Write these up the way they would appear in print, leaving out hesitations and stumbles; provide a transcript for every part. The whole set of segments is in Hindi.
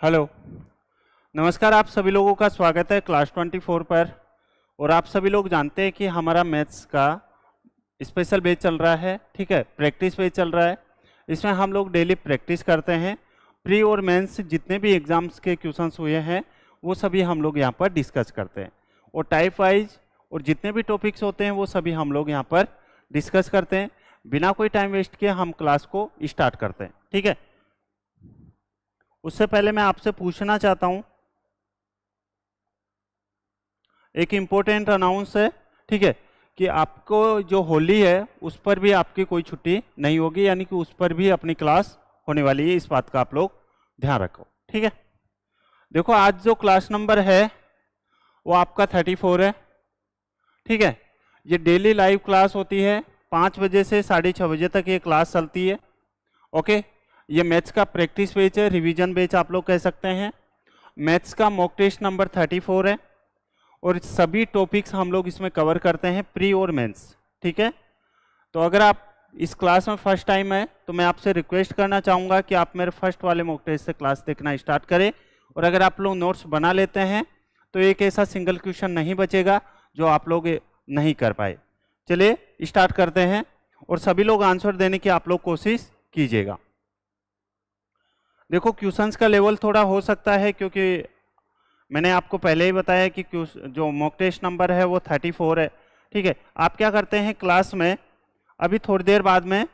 हेलो, नमस्कार। आप सभी लोगों का स्वागत है क्लास 24 पर। और आप सभी लोग जानते हैं कि हमारा मैथ्स का स्पेशल बैच चल रहा है, ठीक है, प्रैक्टिस बैच चल रहा है। इसमें हम लोग डेली प्रैक्टिस करते हैं। प्री और मेंस जितने भी एग्जाम्स के क्वेश्चंस हुए हैं वो सभी हम लोग यहाँ पर डिस्कस करते हैं। और टाइप वाइज और जितने भी टॉपिक्स होते हैं वो सभी हम लोग यहाँ पर डिस्कस करते हैं। बिना कोई टाइम वेस्ट किए हम क्लास को स्टार्ट करते हैं, ठीक है। उससे पहले मैं आपसे पूछना चाहता हूं, एक इम्पोर्टेंट अनाउंस है, ठीक है, कि आपको जो होली है उस पर भी आपकी कोई छुट्टी नहीं होगी, यानी कि उस पर भी अपनी क्लास होने वाली है। इस बात का आप लोग ध्यान रखो, ठीक है। देखो, आज जो क्लास नंबर है वो आपका 34 है, ठीक है। ये डेली लाइव क्लास होती है, 5 बजे से 6:30 बजे तक ये क्लास चलती है, ओके। ये मैथ्स का प्रैक्टिस बैच है, रिवीजन बैच आप लोग कह सकते हैं। मैथ्स का मॉक टेस्ट नंबर 34 है और सभी टॉपिक्स हम लोग इसमें कवर करते हैं, प्री और मेंस, ठीक है। तो अगर आप इस क्लास में फर्स्ट टाइम है तो मैं आपसे रिक्वेस्ट करना चाहूँगा कि आप मेरे फर्स्ट वाले मॉक टेस्ट से क्लास देखना स्टार्ट करें। और अगर आप लोग नोट्स बना लेते हैं तो एक ऐसा सिंगल क्वेश्चन नहीं बचेगा जो आप लोग नहीं कर पाए। चलिए स्टार्ट करते हैं और सभी लोग आंसर देने की आप लोग कोशिश कीजिएगा। देखो, क्वेश्चंस का लेवल थोड़ा हो सकता है क्योंकि मैंने आपको पहले ही बताया कि जो मॉक टेस्ट नंबर है वो 34 है, ठीक है। आप क्या करते हैं, क्लास में अभी थोड़ी देर बाद में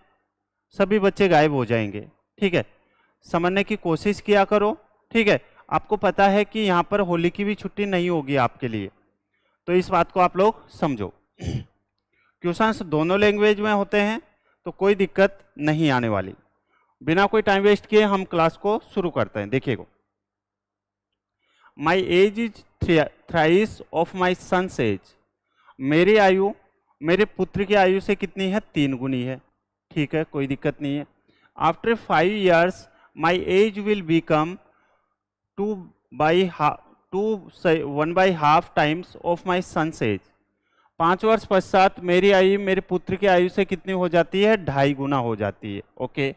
सभी बच्चे गायब हो जाएंगे, ठीक है। समझने की कोशिश किया करो, ठीक है। आपको पता है कि यहाँ पर होली की भी छुट्टी नहीं होगी आपके लिए, तो इस बात को आप लोग समझो। क्वेश्चंस दोनों लैंग्वेज में होते हैं तो कोई दिक्कत नहीं आने वाली। बिना कोई टाइम वेस्ट किए हम क्लास को शुरू करते हैं। देखिएगा, my age is thrice of my son's age. मेरी आयु मेरे पुत्र की आयु से कितनी है? 3 गुनी है, ठीक है, कोई दिक्कत नहीं है। After 5 years my age will become 1/2 times of my son's age. 5 वर्ष पश्चात मेरी आयु मेरे पुत्र की आयु से कितनी हो जाती है? 2.5 गुना हो जाती है, ओके।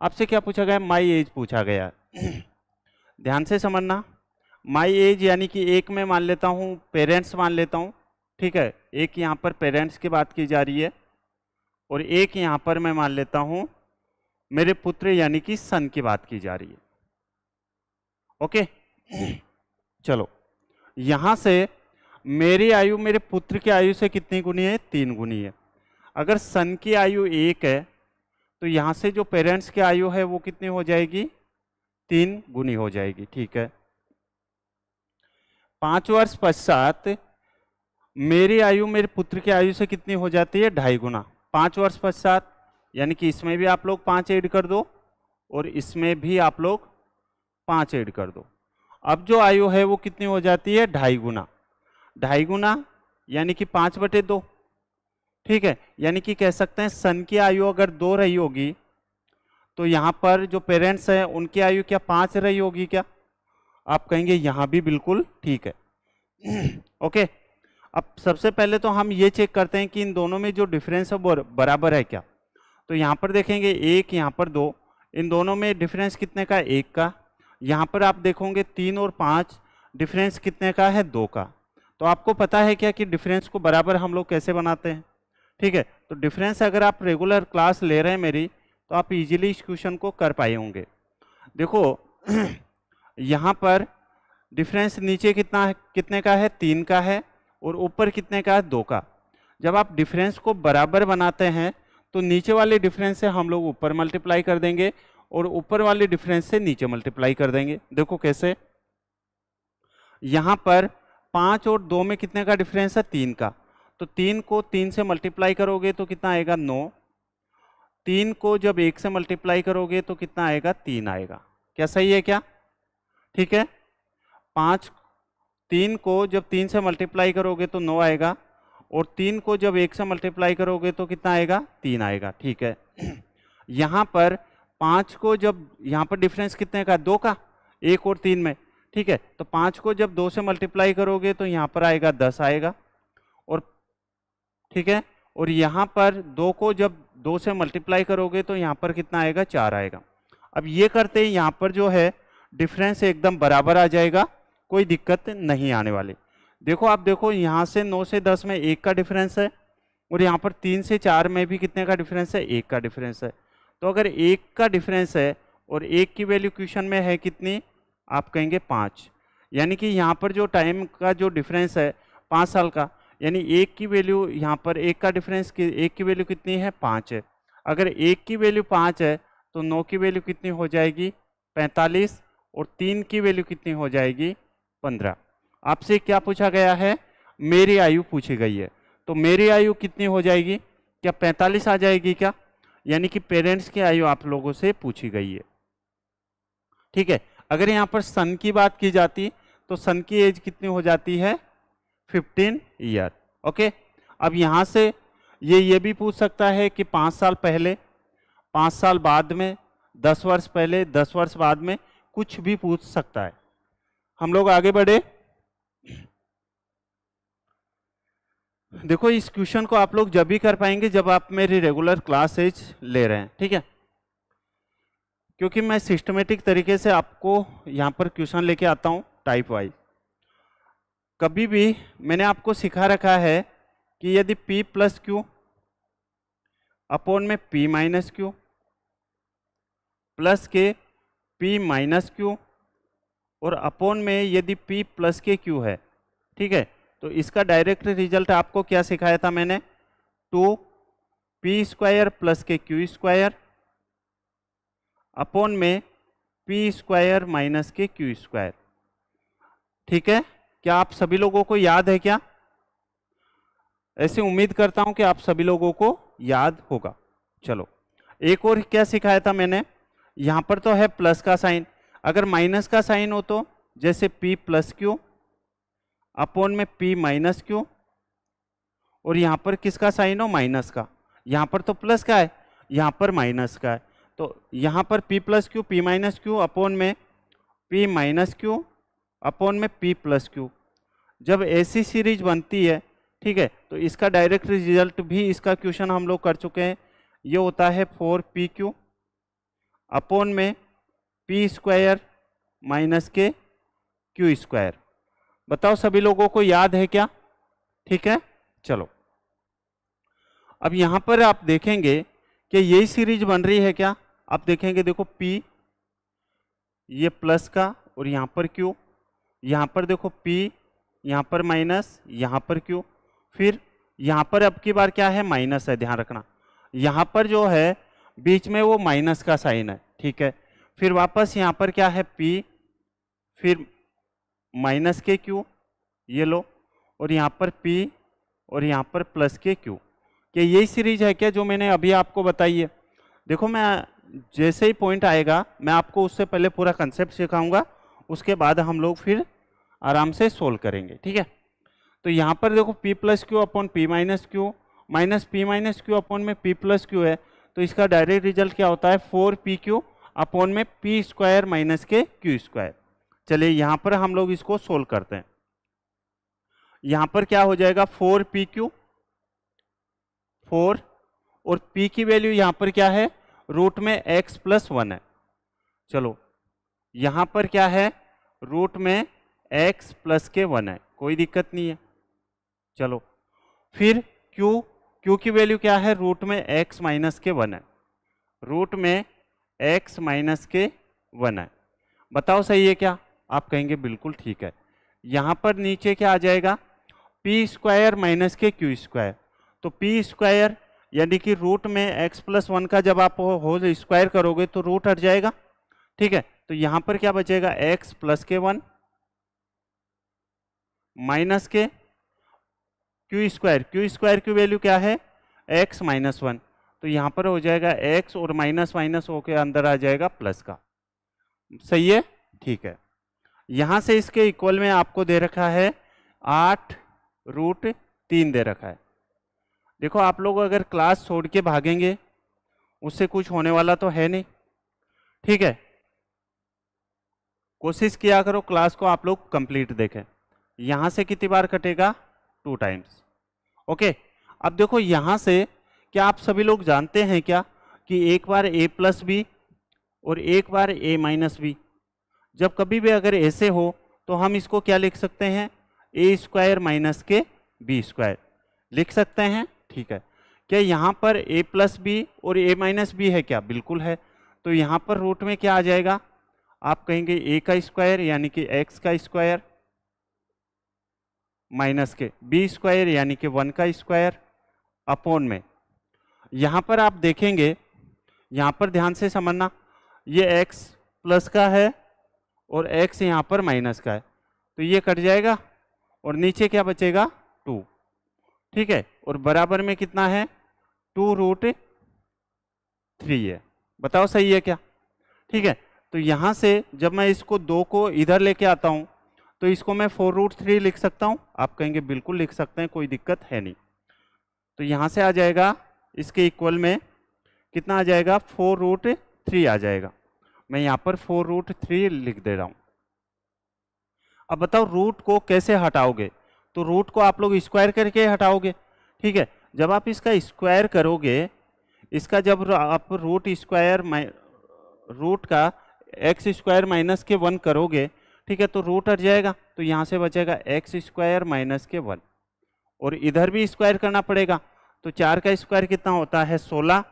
आपसे क्या पूछा गया? माई एज पूछा गया। ध्यान से समझना, माई एज यानी कि एक में मान लेता हूँ पेरेंट्स मान लेता हूँ, ठीक है। एक यहाँ पर पेरेंट्स की बात की जा रही है और एक यहाँ पर मैं मान लेता हूँ मेरे पुत्र यानी कि सन की बात की जा रही है, ओके। चलो, यहाँ से मेरी आयु मेरे पुत्र की आयु से कितनी गुनी है? 3 गुनी है। अगर सन की आयु 1 है तो यहाँ से जो पेरेंट्स की आयु है वो कितनी हो जाएगी? 3 गुनी हो जाएगी, ठीक है। 5 वर्ष पश्चात मेरी आयु मेरे पुत्र की आयु से कितनी हो जाती है? 2.5 गुना। 5 वर्ष पश्चात यानी कि इसमें भी आप लोग 5 ऐड कर दो और इसमें भी आप लोग 5 ऐड कर दो। अब जो आयु है वो कितनी हो जाती है? 2.5 गुना। 2.5 गुना यानी कि 5/2, ठीक है। यानी कि कह सकते हैं सन की आयु अगर 2 रही होगी तो यहाँ पर जो पेरेंट्स हैं उनकी आयु क्या 5 रही होगी क्या? आप कहेंगे यहाँ भी बिल्कुल ठीक है। ओके। अब सबसे पहले तो हम ये चेक करते हैं कि इन दोनों में जो डिफरेंस है वो बराबर है क्या। तो यहाँ पर देखेंगे 1, यहाँ पर 2, इन दोनों में डिफरेंस कितने का? 1 का। यहाँ पर आप देखोगे 3 और 5, डिफरेंस कितने का है? 2 का। तो आपको पता है क्या कि डिफरेंस को बराबर हम लोग कैसे बनाते हैं, ठीक है। तो डिफरेंस अगर आप रेगुलर क्लास ले रहे हैं मेरी तो आप इजीली इस क्वेश्चन को कर पाए होंगे। देखो, यहाँ पर डिफरेंस नीचे कितना है, कितने का है? 3 का है और ऊपर कितने का है? 2 का। जब आप डिफरेंस को बराबर बनाते हैं तो नीचे वाले डिफरेंस से हम लोग ऊपर मल्टीप्लाई कर देंगे और ऊपर वाले डिफरेंस से नीचे मल्टीप्लाई कर देंगे। देखो कैसे, यहाँ पर 5 और 2 में कितने का डिफरेंस है? 3 का। तो 3 को 3 से मल्टीप्लाई करोगे तो कितना आएगा? 9। 3 को जब 1 से मल्टीप्लाई करोगे तो कितना आएगा? 3 आएगा। क्या सही है क्या? ठीक है। 3 को जब 3 से मल्टीप्लाई करोगे तो 9 आएगा और 3 को जब 1 से मल्टीप्लाई करोगे तो कितना आएगा? 3 आएगा, ठीक है। यहाँ पर 5 को जब, यहाँ पर डिफरेंस कितने का? 2 का, 1 और 3 में, ठीक है। तो 5 को जब 2 से मल्टीप्लाई करोगे तो यहाँ पर आएगा 10 आएगा और, ठीक है। और यहाँ पर 2 को जब 2 से मल्टीप्लाई करोगे तो यहाँ पर कितना आएगा? 4 आएगा। अब ये करते ही यहाँ पर जो है डिफरेंस एकदम बराबर आ जाएगा, कोई दिक्कत नहीं आने वाली। देखो आप देखो यहाँ से 9 से 10 में 1 का डिफरेंस है, और यहाँ पर 3 से 4 में भी कितने का डिफरेंस है, 1 का डिफरेंस है। तो अगर 1 का डिफरेंस है और 1 की वैल्यू क्वेश्चन में है कितनी, आप कहेंगे 5, यानी कि यहाँ पर जो टाइम का जो डिफरेंस है 5 साल का, यानी 1 की वैल्यू यहाँ पर 1 का डिफरेंस 1 की वैल्यू कितनी है, 5 है। अगर 1 की वैल्यू 5 है तो 9 की वैल्यू कितनी हो जाएगी, 45, और 3 की वैल्यू कितनी हो जाएगी, 15। आपसे क्या पूछा गया है, मेरी आयु पूछी गई है, तो मेरी आयु कितनी हो जाएगी, क्या 45 आ जाएगी क्या, यानी कि पेरेंट्स की आयु आप लोगों से पूछी गई है। ठीक है, अगर यहाँ पर सन की बात की जाती तो सन की एज कितनी हो जाती है, 15 ईयर। ओके, अब यहाँ से ये भी पूछ सकता है कि 5 साल पहले, 5 साल बाद में, 10 वर्ष पहले, 10 वर्ष बाद में, कुछ भी पूछ सकता है। हम लोग आगे बढ़े। देखो इस क्वेश्चन को आप लोग जब भी कर पाएंगे जब आप मेरी रेगुलर क्लासेज ले रहे हैं, ठीक है, क्योंकि मैं सिस्टमेटिक तरीके से आपको यहाँ पर क्वेश्चन लेके आता हूँ टाइप वाइज। कभी भी मैंने आपको सिखा रखा है कि यदि p प्लस क्यू अपॉन में p माइनस क्यू प्लस के p माइनस क्यू और अपॉन में यदि p प्लस के क्यू है, ठीक है, तो इसका डायरेक्ट रिजल्ट आपको क्या सिखाया था मैंने, 2p स्क्वायर प्लस के क्यू स्क्वायर अपॉन में p स्क्वायर माइनस के क्यू स्क्वायर। ठीक है, क्या आप सभी लोगों को याद है क्या? ऐसे उम्मीद करता हूं कि आप सभी लोगों को याद होगा। चलो एक और क्या सिखाया था मैंने, यहां पर तो है प्लस का साइन, अगर माइनस का साइन हो तो जैसे p प्लस क्यू अपॉन में p माइनस क्यू, और यहां पर किसका साइन हो, माइनस का, यहां पर तो प्लस का है, यहां पर माइनस का है, तो यहां पर p plus Q p minus Q upon में p माइनस क्यू अपॉन में p प्लस क्यू। जब ऐसी सीरीज बनती है, ठीक है, तो इसका डायरेक्ट रिजल्ट भी, इसका क्वेश्चन हम लोग कर चुके हैं, ये होता है 4pq अपॉन में p स्क्वायर माइनस के क्यू स्क्वायर। बताओ सभी लोगों को याद है क्या? ठीक है, चलो अब यहां पर आप देखेंगे कि यही सीरीज बन रही है क्या, आप देखेंगे देखो p ये प्लस का और यहां पर q, यहां पर देखो p, यहां पर माइनस, यहां पर q, फिर यहां पर अब की बार क्या है, माइनस है, ध्यान रखना, यहां पर जो है बीच में वो माइनस का साइन है, ठीक है, फिर वापस यहां पर क्या है p, फिर माइनस के q, ये लो, और यहाँ पर p और यहाँ पर प्लस के q। क्या यही सीरीज है क्या जो मैंने अभी आपको बताई है? देखो मैं जैसे ही पॉइंट आएगा मैं आपको उससे पहले पूरा कंसेप्ट सिखाऊंगा, उसके बाद हम लोग फिर आराम से सोल्व करेंगे, ठीक है। तो यहाँ पर देखो p plus Q upon p minus Q minus p minus Q upon में p प्लस क्यू है, तो इसका डायरेक्ट रिजल्ट क्या होता है, 4pq अपॉन में p स्क्वायर माइनस के क्यू स्क्वायर। चलिए यहाँ पर हम लोग इसको सोल्व करते हैं। यहाँ पर क्या हो जाएगा, 4pq 4, और p की वैल्यू यहाँ पर क्या है, रूट में x प्लस 1 है। चलो यहाँ पर क्या है, रूट में x प्लस के 1 है, कोई दिक्कत नहीं है। चलो फिर q की वैल्यू क्या है, रूट में x माइनस के 1 है, रूट में x माइनस के 1 है। बताओ सही है क्या? आप कहेंगे बिल्कुल ठीक है। यहाँ पर नीचे क्या आ जाएगा, p स्क्वायर माइनस के क्यू स्क्वायर, तो p स्क्वायर यानी कि रूट में x प्लस 1 का जब आप होल स्क्वायर करोगे तो रूट हट जाएगा, ठीक है, तो यहाँ पर क्या बचेगा, x प्लस के 1 माइनस के क्यू स्क्वायर की वैल्यू क्या है, x माइनस 1, तो यहाँ पर हो जाएगा x और माइनस माइनस होके अंदर आ जाएगा प्लस का। सही है, ठीक है। यहाँ से इसके इक्वल में आपको दे रखा है 8√3 दे रखा है। देखो आप लोग अगर क्लास छोड़ के भागेंगे उससे कुछ होने वाला तो है नहीं, ठीक है, कोशिश किया करो क्लास को आप लोग कंप्लीट देखें। यहाँ से कितनी बार कटेगा, 2 टाइम्स। ओके, अब देखो यहाँ से क्या आप सभी लोग जानते हैं क्या कि एक बार a प्लस बी और एक बार a माइनस बी, जब कभी भी अगर ऐसे हो तो हम इसको क्या लिख सकते हैं, ए स्क्वायर माइनस के बी स्क्वायर लिख सकते हैं। ठीक है, क्या यहाँ पर ए प्लस बी और ए माइनस बी है क्या? बिल्कुल है। तो यहाँ पर रूट में क्या आ जाएगा, आप कहेंगे ए का स्क्वायर यानी कि एक्स का स्क्वायर माइनस के बी स्क्वायर यानी कि 1 का स्क्वायर अपॉन में, यहाँ पर आप देखेंगे, यहाँ पर ध्यान से समझना, ये x प्लस का है और x यहाँ पर माइनस का है, तो ये कट जाएगा और नीचे क्या बचेगा 2। ठीक है, और बराबर में कितना है 2√3 है। बताओ सही है क्या? ठीक है, तो यहाँ से जब मैं इसको 2 को इधर लेके आता हूँ तो इसको मैं 4√3 लिख सकता हूँ। आप कहेंगे बिल्कुल लिख सकते हैं, कोई दिक्कत है नहीं। तो यहाँ से आ जाएगा, इसके इक्वल में कितना आ जाएगा 4√3 आ जाएगा। मैं यहाँ पर 4√3 लिख दे रहा हूँ। अब बताओ रूट को कैसे हटाओगे? तो रूट को आप लोग स्क्वायर करके हटाओगे। ठीक है, जब आप इसका स्क्वायर करोगे, इसका जब आप रूट का एक्स स्क्वायर माइनस के 1 करोगे, ठीक है, तो रूट हट जाएगा, तो यहाँ से बचेगा एक्स स्क्वायर माइनस के 1 और इधर भी स्क्वायर करना पड़ेगा। तो 4 का स्क्वायर कितना होता है 16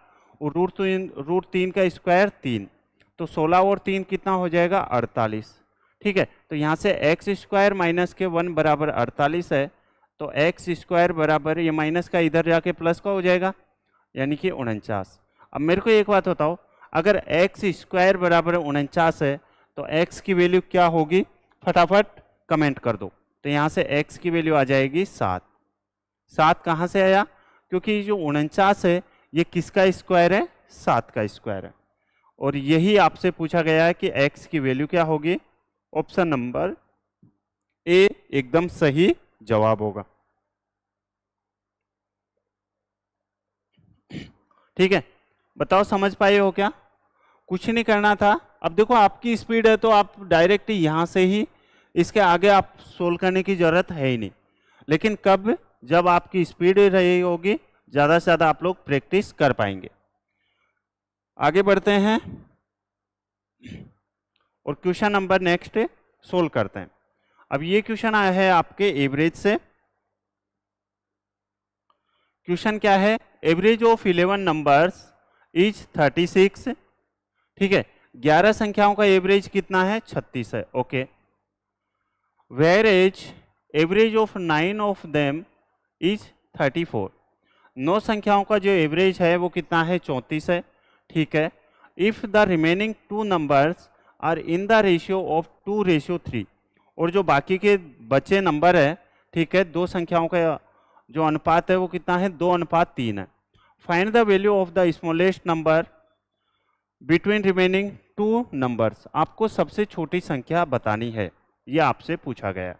और √3 का स्क्वायर 3, तो 16 और 3 कितना हो जाएगा 48। ठीक है, तो यहाँ से एक्स स्क्वायर माइनस के 1 बराबर 48 है, तो एक्स स्क्वायर बराबर ये माइनस का इधर जाके प्लस का हो जाएगा यानी कि 49। अब मेरे को एक बात बताओ, अगर एक्स स्क्वायर बराबर 49 है तो एक्स की वैल्यू क्या होगी, फटाफट कमेंट कर दो। तो यहाँ से एक्स की वैल्यू आ जाएगी 7। 7 कहाँ से आया? क्योंकि ये जो 49 है ये किसका स्क्वायर है, 7 का स्क्वायर है। और यही आपसे पूछा गया है कि x की वैल्यू क्या होगी। ऑप्शन नंबर ए एकदम सही जवाब होगा। ठीक है, बताओ समझ पाए हो क्या? कुछ नहीं करना था। अब देखो आपकी स्पीड है तो आप डायरेक्ट यहाँ से ही, इसके आगे आप सोल्व करने की जरूरत है ही नहीं। लेकिन कब? जब आपकी स्पीड रही होगी, ज़्यादा से ज़्यादा आप लोग प्रैक्टिस कर पाएंगे। आगे बढ़ते हैं और क्वेश्चन नंबर नेक्स्ट सोल्व करते हैं। अब ये क्वेश्चन आया है आपके एवरेज से। क्वेश्चन क्या है, एवरेज ऑफ 11 नंबर्स इज 36। ठीक है, 11 संख्याओं का एवरेज कितना है 36 है। Okay, where average of 9 of them is 34। 9 संख्याओं का जो एवरेज है वो कितना है 34 है। ठीक है, if the remaining 2 numbers are in the ratio of 2:3, और जो बाकी के बचे नंबर है, ठीक है, 2 संख्याओं का जो अनुपात है वो कितना है 2:3 है। Find the value of the smallest number between remaining 2 numbers. आपको सबसे छोटी संख्या बतानी है, ये आपसे पूछा गया।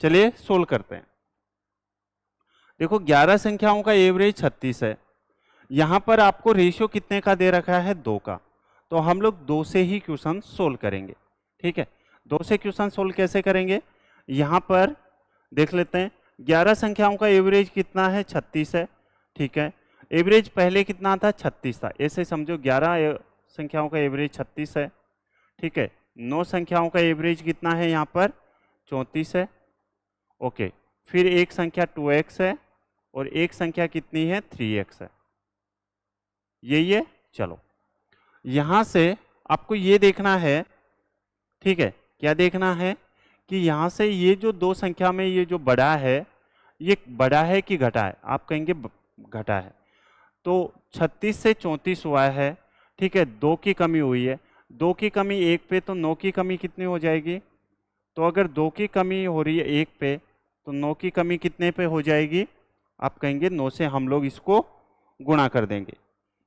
चलिए सोल्व करते हैं। देखो 11 संख्याओं का एवरेज 36 है। यहाँ पर आपको रेशियो कितने का दे रखा है 2 का, तो हम लोग 2 से ही क्वेश्चन सोल्व करेंगे। ठीक है, 2 से क्वेश्चन सोल्व कैसे करेंगे, यहाँ पर देख लेते हैं। 11 संख्याओं का एवरेज कितना है 36 है। ठीक है, एवरेज पहले कितना था 36 था, ऐसे समझो 11 संख्याओं का एवरेज 36 है। ठीक है, 9 संख्याओं का एवरेज कितना है यहाँ पर 34 है। ओके, फिर एक संख्या 2x है और एक संख्या कितनी है 3x है। यही है। चलो यहाँ से आपको ये देखना है, ठीक है, क्या देखना है कि यहाँ से ये जो 2 संख्या में ये जो बड़ा है, ये बड़ा है कि घटा है? आप कहेंगे घटा है। तो 36 से 34 हुआ है। ठीक है, 2 की कमी हुई है, 2 की कमी 1 पे, तो 9 की कमी कितनी हो जाएगी? तो अगर 2 की कमी हो रही है 1 पे, तो 9 की कमी कितने पे हो जाएगी? आप कहेंगे 9 से हम लोग इसको गुणा कर देंगे।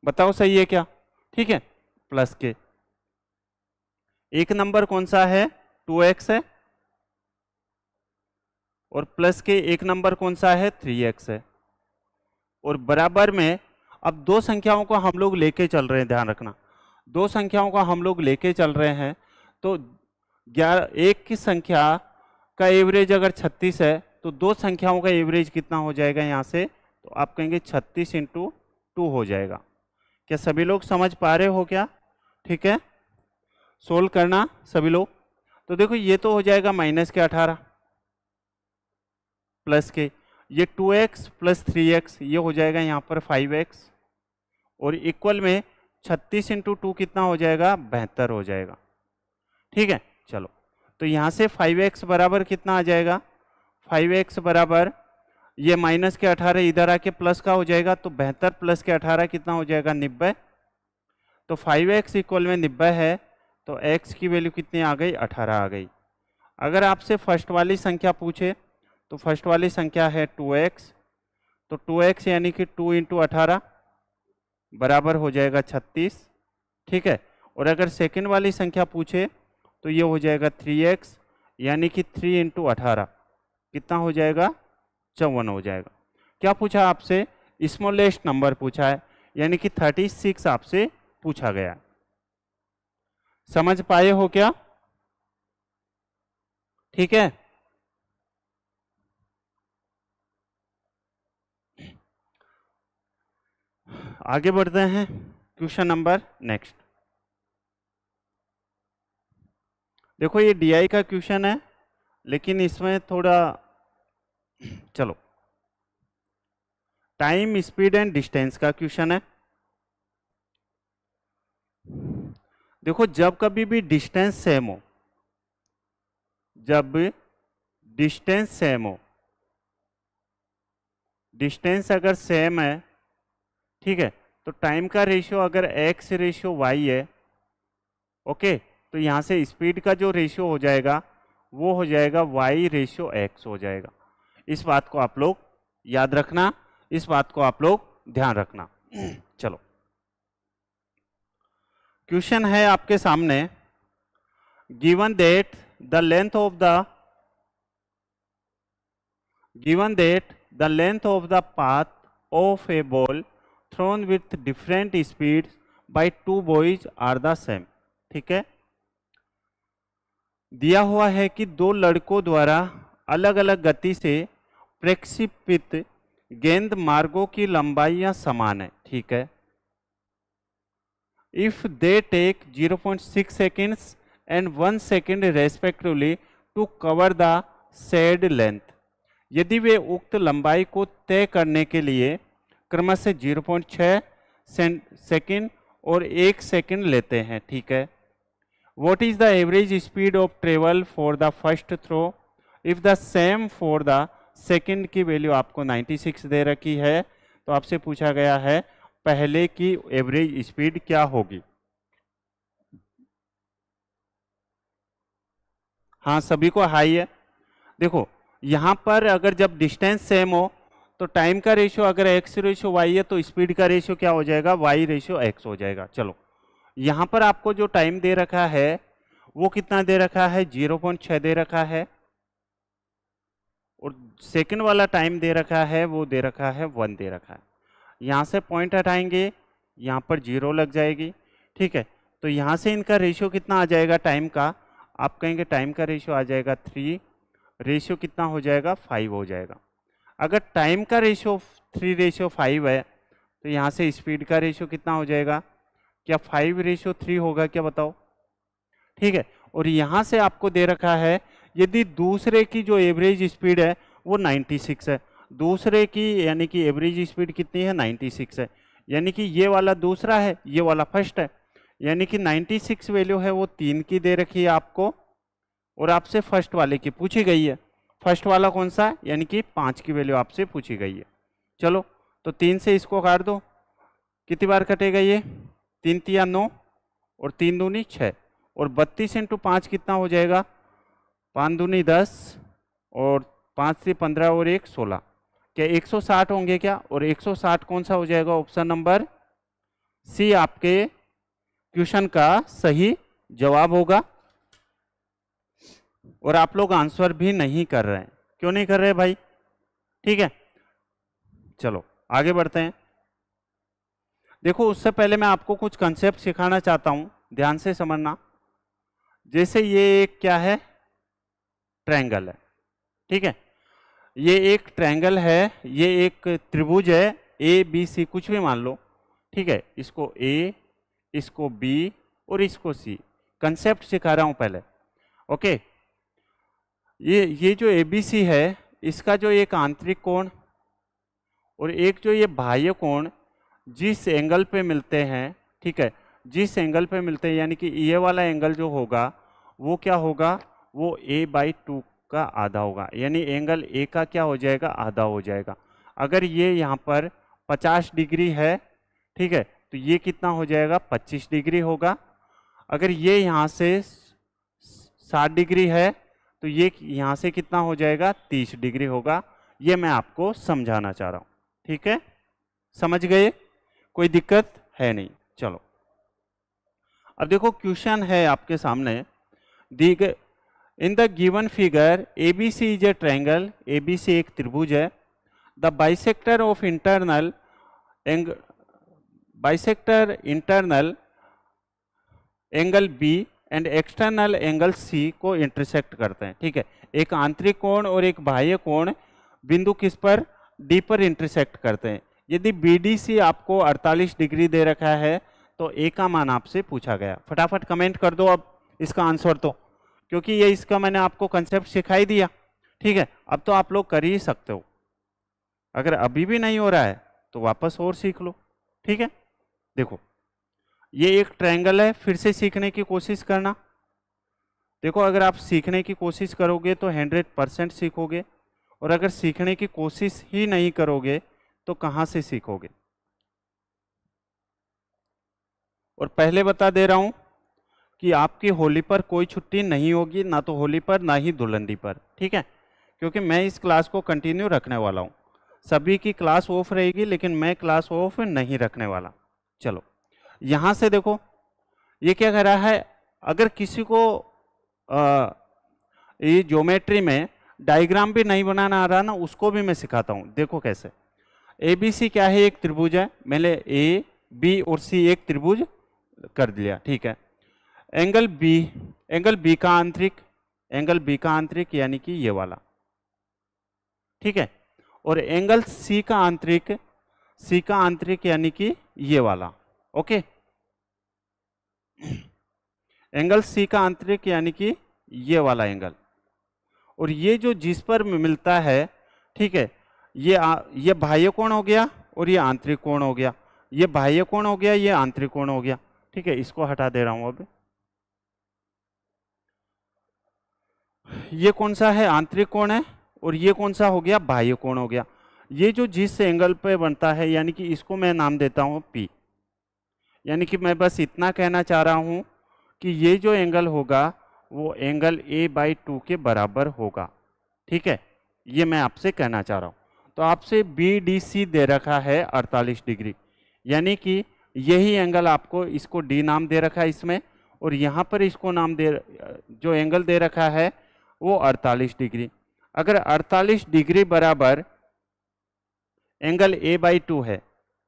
बताओ सही है क्या? ठीक है, प्लस के एक नंबर कौन सा है 2x है और प्लस के एक नंबर कौन सा है 3x है, और बराबर में अब 2 संख्याओं को हम लोग लेके चल रहे हैं, ध्यान रखना 2 संख्याओं को हम लोग लेके चल रहे हैं। तो 11 एक की संख्या का एवरेज अगर 36 है तो 2 संख्याओं का एवरेज कितना हो जाएगा यहाँ से? तो आप कहेंगे 36 × 2 हो जाएगा। क्या सभी लोग समझ पा रहे हो क्या? ठीक है, सोल्व करना सभी लोग। तो देखो ये तो हो जाएगा माइनस के 18 प्लस के ये 2x प्लस 3x ये हो जाएगा यहाँ पर 5x और इक्वल में 36 इंटू 2 कितना हो जाएगा 72 हो जाएगा। ठीक है, चलो तो यहाँ से 5x बराबर कितना आ जाएगा 5x बराबर ये माइनस के 18 इधर आके प्लस का हो जाएगा तो 72 प्लस के 18 कितना हो जाएगा 90। तो 5x इक्वल में 90 है तो x की वैल्यू कितनी आ गई 18 आ गई। अगर आपसे फर्स्ट वाली संख्या पूछे तो फर्स्ट वाली संख्या है 2x तो 2x यानी कि 2 इंटू 18 बराबर हो जाएगा 36। ठीक है, और अगर सेकेंड वाली संख्या पूछे तो ये हो जाएगा 3x यानी कि 3 इंटू 18 कितना हो जाएगा 54 हो जाएगा। क्या पूछा आपसे स्मॉलेस्ट नंबर पूछा है यानी कि 36 आपसे पूछा गया। समझ पाए हो क्या? ठीक है, आगे बढ़ते हैं क्वेश्चन नंबर नेक्स्ट। देखो ये डीआई का क्वेश्चन है लेकिन इसमें थोड़ा चलो टाइम स्पीड एंड डिस्टेंस का क्वेश्चन है। देखो जब कभी भी डिस्टेंस सेम हो, जब डिस्टेंस सेम हो, डिस्टेंस अगर सेम है ठीक है तो टाइम का रेशियो अगर x रेशियो y है ओके तो यहाँ से स्पीड का जो रेशियो हो जाएगा वो हो जाएगा y रेशियो x हो जाएगा। इस बात को आप लोग याद रखना, इस बात को आप लोग ध्यान रखना। चलो क्वेश्चन है आपके सामने given that the length of the path of a ball thrown with different speed by 2 boys are the same. ठीक है, दिया हुआ है कि 2 लड़कों द्वारा अलग अलग गति से प्रक्षेपित गेंद मार्गों की लंबाइयां समान है। ठीक है, if they take 0.6 seconds and 1 second respectively to cover the said length, यदि वे उक्त लंबाई को तय करने के लिए क्रमशः 0.6 सेकंड और 1 सेकंड लेते हैं। ठीक है, what is the average speed of travel for the first throw if the same for the second की वैल्यू आपको 96 दे रखी है तो आपसे पूछा गया है पहले की एवरेज स्पीड क्या होगी। हाँ सभी को हाई है। देखो यहां पर अगर जब डिस्टेंस सेम हो तो टाइम का रेशियो अगर x रेशियो y है तो स्पीड का रेशियो क्या हो जाएगा y रेशियो x हो जाएगा। चलो यहां पर आपको जो टाइम दे रखा है वो कितना दे रखा है 0.6 दे रखा है और सेकंड वाला टाइम दे रखा है वो दे रखा है 1 दे रखा है। यहाँ से पॉइंट हटाएंगे यहाँ पर 0 लग जाएगी। ठीक है, तो यहाँ से इनका रेशियो कितना आ जाएगा टाइम का, आप कहेंगे टाइम का रेशियो आ जाएगा 3, रेशियो कितना हो जाएगा 5 हो जाएगा। अगर टाइम का रेशियो 3 रेशियो 5 है तो यहाँ से स्पीड का रेशियो कितना हो जाएगा, क्या 5 रेशियो 3 होगा क्या बताओ। ठीक है, और यहाँ से आपको दे रखा है यदि दूसरे की जो एवरेज स्पीड है वो 96 है, दूसरे की यानी कि एवरेज स्पीड कितनी है 96 है, यानी कि ये वाला दूसरा है ये वाला फर्स्ट है, यानी कि 96 वैल्यू है वो 3 की दे रखी है आपको और आपसे फर्स्ट वाले की पूछी गई है। फर्स्ट वाला कौन सा है, यानी कि 5 की वैल्यू आपसे पूछी गई है। चलो तो 3 से इसको काट दो, कितनी बार कटेगा ये 3 तिया 9 और 3 दूनी 6 और 32 इंटू 5 कितना हो जाएगा 5 दूनी 10 और 5 से 15 और 1 16, क्या 160 होंगे क्या, और 160 कौन सा हो जाएगा ऑप्शन नंबर सी आपके क्वेश्चन का सही जवाब होगा। और आप लोग आंसर भी नहीं कर रहे हैं, क्यों नहीं कर रहे भाई। ठीक है, चलो आगे बढ़ते हैं। देखो उससे पहले मैं आपको कुछ कंसेप्ट सिखाना चाहता हूं, ध्यान से समझना। जैसे ये एक क्या है ट्रायंगल है, ठीक है, ये एक ट्रायंगल है, ये एक त्रिभुज है ए बी सी कुछ भी मान लो। ठीक है, इसको ए, इसको बी और इसको सी, कंसेप्ट सिखा रहा हूं पहले। ओके, ये जो एबीसी है, इसका जो एक आंतरिक कोण और एक जो ये बाह्य कोण जिस एंगल पे मिलते हैं, ठीक है, जिस एंगल पे मिलते हैं, यानी कि ये वाला एंगल जो होगा वो क्या होगा, वो a/2 का आधा होगा, यानी एंगल ए का क्या हो जाएगा, आधा हो जाएगा। अगर ये यहाँ पर 50 डिग्री है, ठीक है, तो ये कितना हो जाएगा, 25 डिग्री होगा। अगर ये यहाँ से 60 डिग्री है तो ये यहाँ से कितना हो जाएगा, 30 डिग्री होगा। ये मैं आपको समझाना चाह रहा हूँ, ठीक है, समझ गए, कोई दिक्कत है नहीं। चलो अब देखो क्वेश्चन है आपके सामने, दी गई in the given figure ABC is a triangle, ABC एक त्रिभुज है। The bisector of internal angle B and external angle C को इंटरसेक्ट करते हैं, ठीक है। एक आंतरिक कोण और एक बाह्य कोण बिंदु किस पर, डी पर इंटरसेक्ट करते हैं। यदि बीडीसी आपको 48 डिग्री दे रखा है तो ए का मान आपसे पूछा गया। फटाफट कमेंट कर दो अब इसका आंसर, तो क्योंकि ये इसका मैंने आपको कंसेप्ट सिखाई दिया, ठीक है, अब तो आप लोग कर ही सकते हो। अगर अभी भी नहीं हो रहा है तो वापस और सीख लो, ठीक है। देखो ये एक ट्रायंगल है, फिर से सीखने की कोशिश करना। देखो अगर आप सीखने की कोशिश करोगे तो 100% सीखोगे, और अगर सीखने की कोशिश ही नहीं करोगे तो कहाँ से सीखोगे। और पहले बता दे रहा हूं कि आपकी होली पर कोई छुट्टी नहीं होगी, ना तो होली पर ना ही धुलंडी पर, ठीक है, क्योंकि मैं इस क्लास को कंटिन्यू रखने वाला हूं। सभी की क्लास ऑफ रहेगी लेकिन मैं क्लास ऑफ नहीं रखने वाला। चलो यहां से देखो ये क्या कह रहा है, अगर किसी को ये ज्योमेट्री में डायग्राम भी नहीं बनाना आ रहा ना, उसको भी मैं सिखाता हूं। देखो कैसे, एबीसी क्या है, एक त्रिभुज है, मैंने ए बी और सी एक त्रिभुज कर दिया, ठीक है। एंगल बी का आंतरिक यानी कि ये वाला, ठीक है, और एंगल सी का आंतरिक यानी कि ये वाला। ओके, एंगल सी का आंतरिक यानी कि ये वाला एंगल, और ये जो जिस पर मिलता है, ठीक है, ये बाह्य कोण हो गया और ये आंतरिक कोण हो गया, ये बाह्य कोण हो गया, ये आंतरिक कोण हो गया, ठीक है। इसको हटा दे रहा हूं अब। ये कौन सा है, आंतरिक कोण है, और ये कौन सा हो गया, बाह्य कोण हो गया। ये जो जिस एंगल पे बनता है, यानी कि इसको मैं नाम देता हूं पी। यानी कि मैं बस इतना कहना चाह रहा हूं कि ये जो एंगल होगा वो एंगल a/2 के बराबर होगा, ठीक है, ये मैं आपसे कहना चाह रहा हूं। तो आपसे BDC दे रखा है 48 डिग्री, यानी कि यही एंगल आपको, इसको D नाम दे रखा है इसमें, और यहाँ पर इसको नाम जो एंगल दे रखा है वो 48 डिग्री। अगर 48 डिग्री बराबर एंगल a/2 है,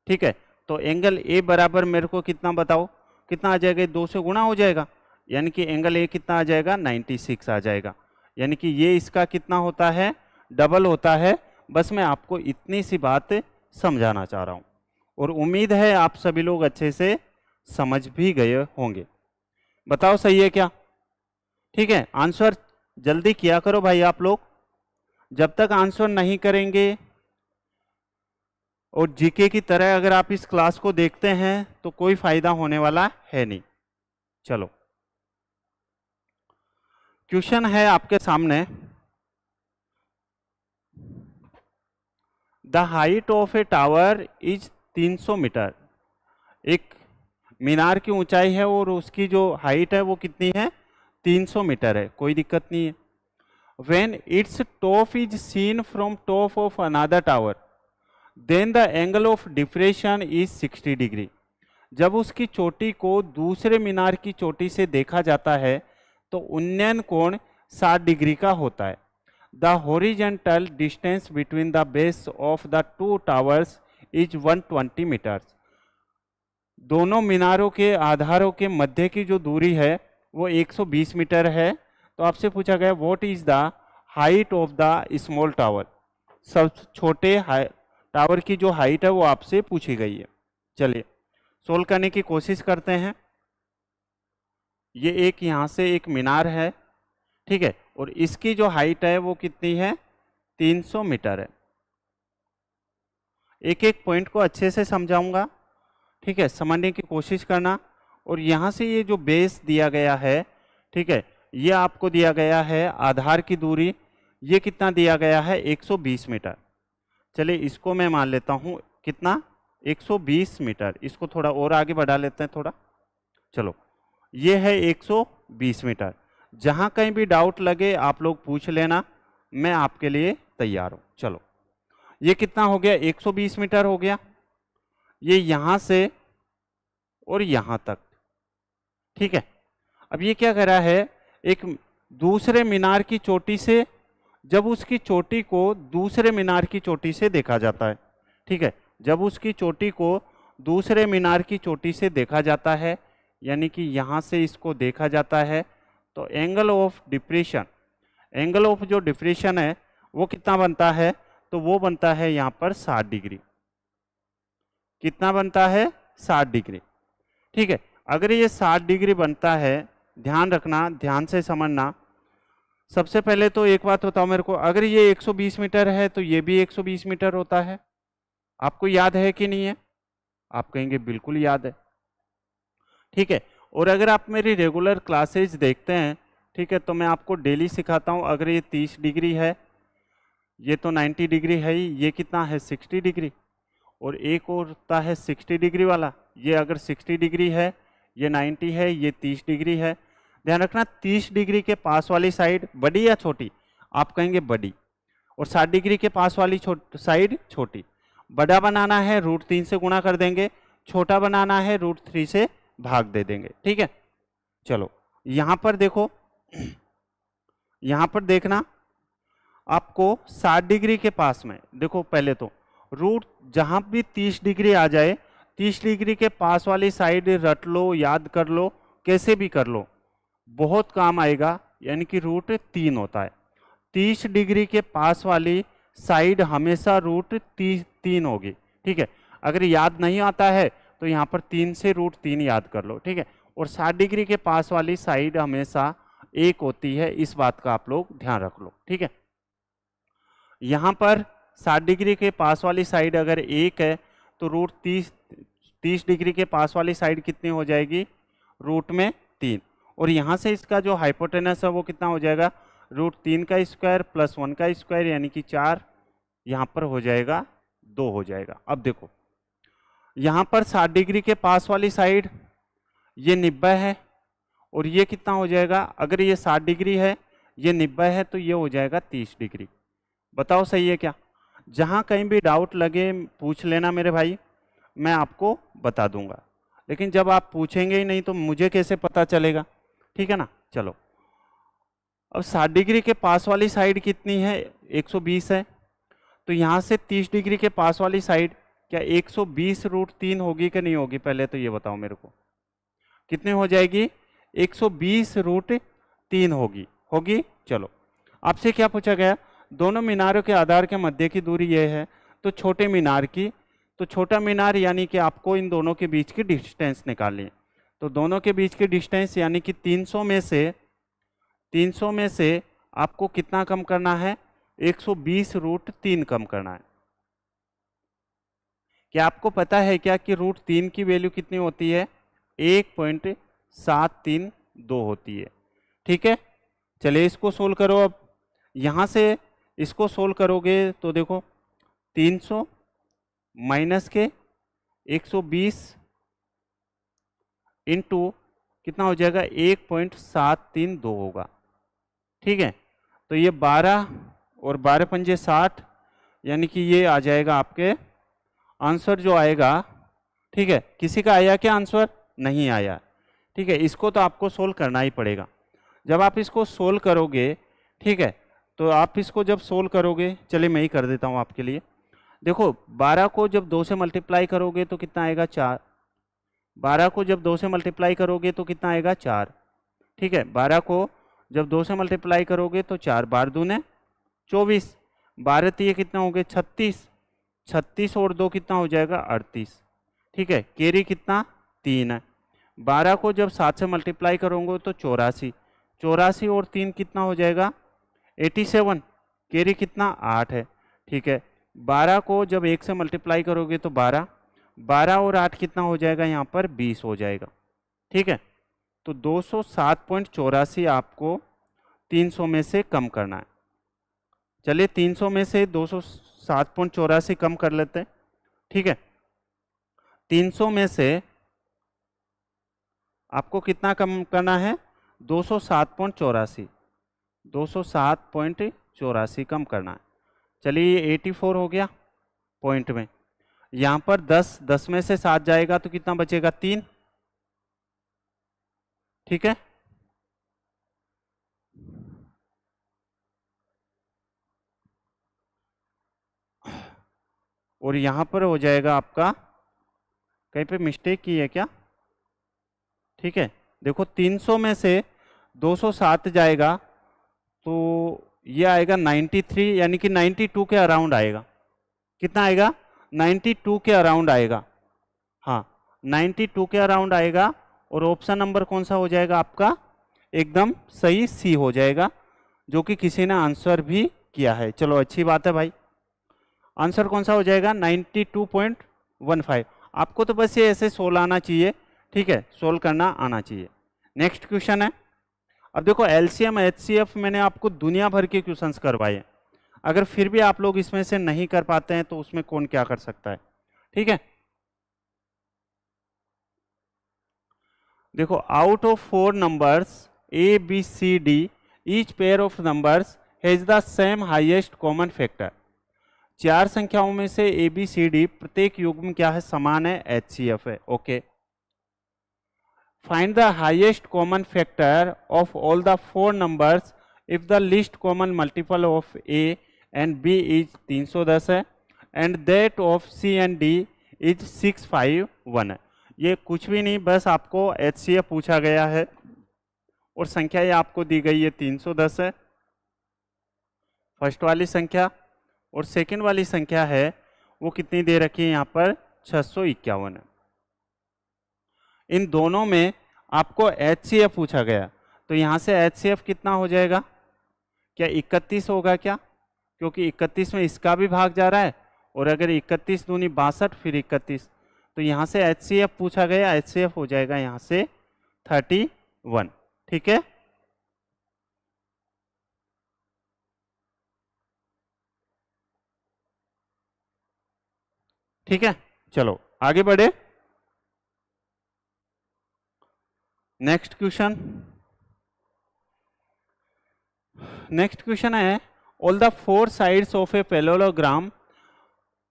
ठीक है, तो एंगल a बराबर मेरे को कितना बताओ, कितना आ जाएगा, 2 से गुणा हो जाएगा, यानी कि एंगल a कितना आ जाएगा, 96 आ जाएगा। यानी कि ये इसका कितना होता है, डबल होता है। बस मैं आपको इतनी सी बात समझाना चाह रहा हूँ, और उम्मीद है आप सभी लोग अच्छे से समझ भी गए होंगे। बताओ सही है क्या, ठीक है। आंसर जल्दी किया करो भाई आप लोग, जब तक आंसर नहीं करेंगे, और जीके की तरह अगर आप इस क्लास को देखते हैं तो कोई फायदा होने वाला है नहीं। चलो क्वेश्चन है आपके सामने, the height of a tower is 300 metre. एक मीनार की ऊंचाई है और उसकी जो हाइट है वो कितनी है, 300 मीटर है, कोई दिक्कत नहीं है। When its top is seen from top of another tower, then the angle of depression is 60 degree. जब उसकी चोटी को दूसरे मीनार की चोटी से देखा जाता है तो उन्नयन कोण 60 डिग्री का होता है। The horizontal distance between the base of the two towers is 120 metres. दोनों मीनारों के आधारों के मध्य की जो दूरी है वो 120 मीटर है। तो आपसे पूछा गया what is the height of the small tower, सब छोटे टावर की जो हाइट है वो आपसे पूछी गई है। चलिए सोल्व करने की कोशिश करते हैं। ये एक यहाँ से एक मीनार है, ठीक है, और इसकी जो हाइट है वो कितनी है, 300 मीटर है। एक एक पॉइंट को अच्छे से समझाऊंगा, ठीक है, समझने की कोशिश करना। और यहाँ से ये जो बेस दिया गया है, ठीक है, ये आपको दिया गया है आधार की दूरी, ये कितना दिया गया है, 120 मीटर। चलिए इसको मैं मान लेता हूँ कितना, 120 मीटर। इसको थोड़ा और आगे बढ़ा लेते हैं थोड़ा, चलो ये है 120 मीटर। जहाँ कहीं भी डाउट लगे आप लोग पूछ लेना, मैं आपके लिए तैयार हूँ। चलो ये कितना हो गया, 120 मीटर हो गया, ये यहाँ से और यहाँ तक, ठीक है। अब ये क्या करा है, एक दूसरे मीनार की चोटी से, जब उसकी चोटी को दूसरे मीनार की चोटी से देखा जाता है, ठीक है, जब उसकी चोटी को दूसरे मीनार की चोटी से देखा जाता है, यानी कि यहाँ से इसको देखा जाता है, तो angle of depression, angle of जो डिप्रेशन है वो कितना बनता है, तो वो बनता है यहाँ पर 60 डिग्री। कितना बनता है, 60 डिग्री, ठीक है। अगर ये 60 डिग्री बनता है, ध्यान रखना, ध्यान से समझना। सबसे पहले तो एक बात बताओ मेरे को, अगर ये 120 मीटर है तो ये भी 120 मीटर होता है। आपको याद है कि नहीं है? आप कहेंगे बिल्कुल याद है, ठीक है। और अगर आप मेरी रेगुलर क्लासेज देखते हैं, ठीक है, तो मैं आपको डेली सिखाता हूँ। अगर ये 30 डिग्री है, ये तो 90 डिग्री है ही, ये कितना है, 60 डिग्री, और एक और होता है 60 डिग्री वाला। ये अगर 60 डिग्री है, ये 90 है, ये 30 डिग्री है। ध्यान रखना 30 डिग्री के पास वाली साइड बड़ी या छोटी, आप कहेंगे बड़ी, और 60 डिग्री के पास वाली साइड छोटी। बड़ा बनाना है √3 से गुणा कर देंगे, छोटा बनाना है √3 से भाग दे देंगे, ठीक है। चलो यहाँ पर देखो, यहाँ पर देखना, आपको 60 डिग्री के पास में देखो, पहले तो रूट जहाँ भी 30 डिग्री आ जाए, 30 डिग्री के पास वाली साइड रट लो, याद कर लो, कैसे भी कर लो, बहुत काम आएगा। यानी कि √3 होता है। 30 डिग्री के पास वाली साइड हमेशा √3 होगी, ठीक है। अगर याद नहीं आता है तो यहाँ पर 3 से √3 याद कर लो, ठीक है। और 60 डिग्री के पास वाली साइड हमेशा 1 होती है, इस बात का आप लोग ध्यान रख लो, ठीक है। यहाँ पर 60 डिग्री के पास वाली साइड अगर 1 है तो √30 डिग्री के पास वाली साइड कितनी हो जाएगी, √3। और यहाँ से इसका जो हाइपोटेनस है वो कितना हो जाएगा, √3 का स्क्वायर प्लस 1 का स्क्वायर, यानी कि 4, यहाँ पर हो जाएगा 2 हो जाएगा। अब देखो यहाँ पर 60 डिग्री के पास वाली साइड ये 90 है, और ये कितना हो जाएगा, अगर ये 60 डिग्री है, ये 90 है, तो ये हो जाएगा 30 डिग्री। बताओ सही है क्या? जहाँ कहीं भी डाउट लगे पूछ लेना मेरे भाई, मैं आपको बता दूंगा। लेकिन जब आप पूछेंगे ही नहीं तो मुझे कैसे पता चलेगा, ठीक है ना। चलो अब 60 डिग्री के पास वाली साइड कितनी है, 120 है, तो यहाँ से 30 डिग्री के पास वाली साइड क्या 120 √3 होगी कि नहीं होगी, पहले तो ये बताओ मेरे को, कितनी हो जाएगी, 120 √3 होगी, होगी। चलो आपसे क्या पूछा गया, दोनों मीनारों के आधार के मध्य की दूरी यह है, तो छोटे मीनार की, तो छोटा मीनार यानी कि आपको इन दोनों के बीच की डिस्टेंस निकालनी है। तो दोनों के बीच की डिस्टेंस यानी कि 300 में से आपको कितना कम करना है, 120 √3 कम करना है। क्या आपको पता है क्या कि √3 की वैल्यू कितनी होती है, 1.732 होती है, ठीक है। चलिए इसको सोल्व करो। अब यहाँ से इसको सोल्व करोगे तो देखो 300 माइनस के 120 इंटू कितना हो जाएगा, 1.732 होगा, ठीक है। तो ये 12 और 12 पंजे 60, यानी कि ये आ जाएगा आपके आंसर जो आएगा, ठीक है। किसी का आया क्या आंसर, नहीं आया, ठीक है। इसको तो आपको सोल्व करना ही पड़ेगा। जब आप इसको सोल्व करोगे, ठीक है, तो आप इसको जब सोल्व करोगे, चलिए मैं ही कर देता हूँ आपके लिए। देखो 12 को जब 2 से मल्टीप्लाई करोगे तो कितना आएगा, 4। 12 को जब 2 से मल्टीप्लाई करोगे तो कितना आएगा, 4, ठीक है। 12 को जब 2 से मल्टीप्लाई करोगे तो 4 बार दूने 24, 12 तिये कितना हो गए, 36, 36 और 2 कितना हो जाएगा, 38, ठीक है। कैरी कितना, 3 है। 12 को जब 7 से मल्टीप्लाई करोगे तो 84, 84 और 3 कितना हो जाएगा 87, कैरी कितना 8 है, ठीक है। 12 को जब 1 से मल्टीप्लाई करोगे तो 12, 12 और 8 कितना हो जाएगा यहाँ पर 20 हो जाएगा, ठीक है। तो 207.84 आपको 300 में से कम करना है। चलिए 300 में से 207.84 कम कर लेते हैं, ठीक है। 300 में से आपको कितना कम करना है 207.84, 207.84 कम करना है। चलिए ये 84 हो गया पॉइंट में। यहाँ पर 10 में से 7 जाएगा तो कितना बचेगा 3, ठीक है। और यहाँ पर हो जाएगा आपका, कहीं पे मिस्टेक की है क्या, ठीक है। देखो 300 में से 207 जाएगा तो ये आएगा 93, यानी कि 92 के अराउंड आएगा। कितना आएगा 92 के अराउंड आएगा, हाँ 92 के अराउंड आएगा। और ऑप्शन नंबर कौन सा हो जाएगा आपका, एकदम सही सी हो जाएगा, जो कि किसी ने आंसर भी किया है। चलो अच्छी बात है भाई। आंसर कौन सा हो जाएगा 92.15। आपको तो बस ये ऐसे सोल्व आना चाहिए, ठीक है, सोल्व करना आना चाहिए। नेक्स्ट क्वेश्चन है। अब देखो एलसीएम एचसीएफ मैंने आपको दुनिया भर के क्वेश्चंस करवाए, अगर फिर भी आप लोग इसमें से नहीं कर पाते हैं तो उसमें कौन क्या कर सकता है, ठीक है। देखो out of 4 numbers A B C D, each pair of numbers has the same highest common factor. 4 संख्याओं में से ए बी सी डी प्रत्येक युग्म क्या है, समान है, एचसीएफ है, okay. Find the highest common factor of all the 4 numbers if the least common multiple of A and B is 310 है and that of C and D is 651 है। ये कुछ भी नहीं, बस आपको एचसीएफ पूछा गया है और संख्या ये आपको दी गई है 310 है फर्स्ट वाली संख्या, और सेकंड वाली संख्या है वो कितनी दे रखी है यहाँ पर 651 है। इन दोनों में आपको एचसीएफ पूछा गया, तो यहाँ से एचसीएफ कितना हो जाएगा, क्या 31 होगा क्या, क्योंकि 31 में इसका भी भाग जा रहा है, और अगर 31 दूनी 62 फिर 31, तो यहाँ से एचसीएफ पूछा गया, एचसीएफ हो जाएगा यहाँ से 31, ठीक है। ठीक है, चलो आगे बढ़े। नेक्स्ट क्वेश्चन, नेक्स्ट क्वेश्चन है all the 4 sides of a parallelogram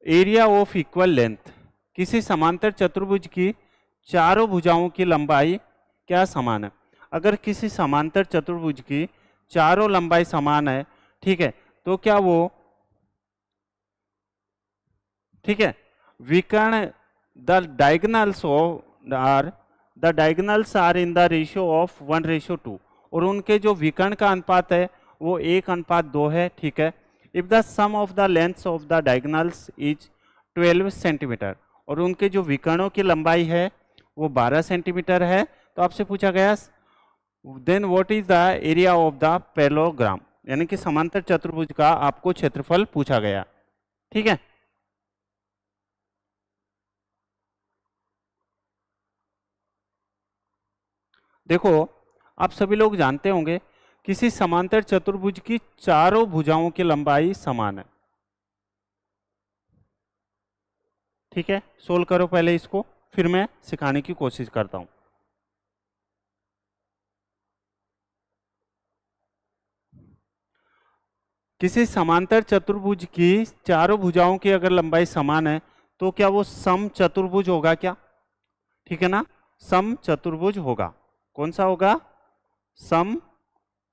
area of equal length. किसी समांतर चतुर्भुज की चारों भुजाओं की लंबाई क्या समान है। अगर किसी समांतर चतुर्भुज की चारों लंबाई समान है, ठीक है, तो क्या वो, ठीक है, विकर्ण the diagonals are in the ratio of 1:2, और उनके जो विकर्ण का अनुपात है वो 1:2 है, ठीक है। If the sum of the lengths of the diagonals is 12 centimetre, और उनके जो विकर्णों की लंबाई है वो 12 सेंटीमीटर है, तो आपसे पूछा गया then what is the area of the parallelogram, यानी कि समांतर चतुर्भुज का आपको क्षेत्रफल पूछा गया, ठीक है। देखो आप सभी लोग जानते होंगे किसी समांतर चतुर्भुज की चारों भुजाओं की लंबाई समान है, ठीक है। सोल्व करो पहले इसको, फिर मैं सिखाने की कोशिश करता हूं। किसी समांतर चतुर्भुज की चारों भुजाओं की अगर लंबाई समान है तो क्या वो सम चतुर्भुज होगा क्या, ठीक है ना, सम चतुर्भुज होगा। कौन सा होगा, सम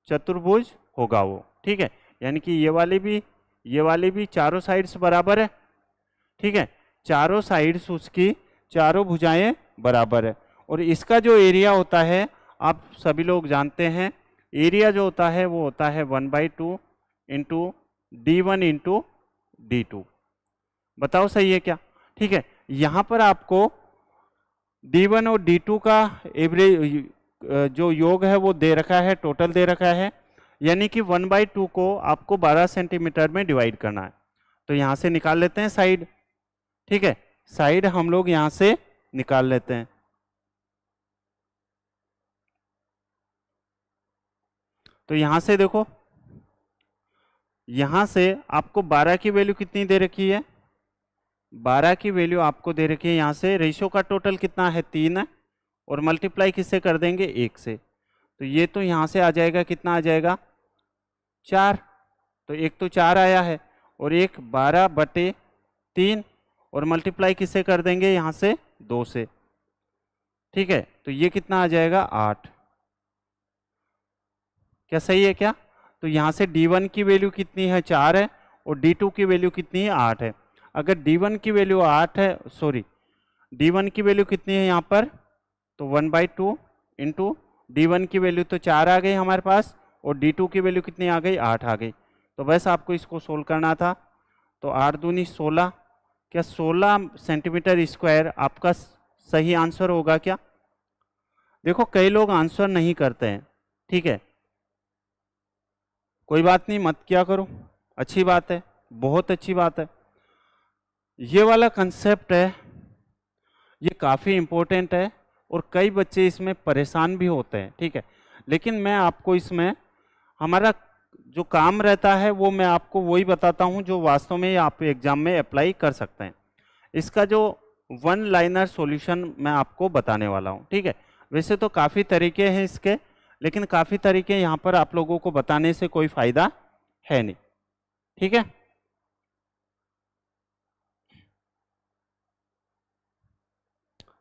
चतुर्भुज होगा वो, ठीक है। यानी कि ये वाली भी चारों साइड्स बराबर है, ठीक है, चारों साइड्स उसकी चारों भुजाएं बराबर है। और इसका जो एरिया होता है आप सभी लोग जानते हैं, एरिया जो होता है वो होता है 1/2 इंटू D1 इंटू D2। बताओ सही है क्या, ठीक है। यहाँ पर आपको D1 और D2 का एवरेज जो योग है वो दे रखा है, टोटल दे रखा है, यानी कि 1/2 को आपको 12 सेंटीमीटर में डिवाइड करना है। तो यहाँ से निकाल लेते हैं साइड, ठीक है, साइड हम लोग यहाँ से निकाल लेते हैं। तो यहाँ से देखो, यहाँ से आपको 12 की वैल्यू कितनी दे रखी है, 12 की वैल्यू आपको दे रखी है यहाँ से, रेशियो का टोटल कितना है 3 है, और मल्टीप्लाई किससे कर देंगे 1 से। तो ये तो यहाँ से आ जाएगा, कितना आ जाएगा 4, तो एक तो 4 आया है, और एक 12/3, और मल्टीप्लाई किससे कर देंगे यहाँ से 2 से, ठीक है, तो ये कितना आ जाएगा 8। क्या सही है क्या? तो यहाँ से D1 की वैल्यू कितनी है 4 है, और D2 की वैल्यू कितनी है 8 है। अगर D1 की वैल्यू 8 है, सॉरी D1 की वैल्यू कितनी है यहाँ पर, तो 1/2 इंटू D1 की वैल्यू तो 4 आ गई हमारे पास, और D2 की वैल्यू कितनी आ गई 8 आ गई। तो बस आपको इसको सोल्व करना था। तो 8 दूनी 16, क्या 16 सेंटीमीटर स्क्वायर आपका सही आंसर होगा क्या? देखो कई लोग आंसर नहीं करते हैं, ठीक है, कोई बात नहीं, मत क्या करो, अच्छी बात है, बहुत अच्छी बात है। ये वाला कंसेप्ट है, ये काफ़ी इम्पोर्टेंट है, और कई बच्चे इसमें परेशान भी होते हैं, ठीक है, लेकिन मैं आपको इसमें हमारा जो काम रहता है वो मैं आपको वही बताता हूँ जो वास्तव में आप एग्जाम में अप्लाई कर सकते हैं। इसका जो 1 लाइनर सॉल्यूशन मैं आपको बताने वाला हूँ, ठीक है। वैसे तो काफ़ी तरीके हैं इसके, लेकिन काफ़ी तरीके यहाँ पर आप लोगों को बताने से कोई फायदा है नहीं, ठीक है।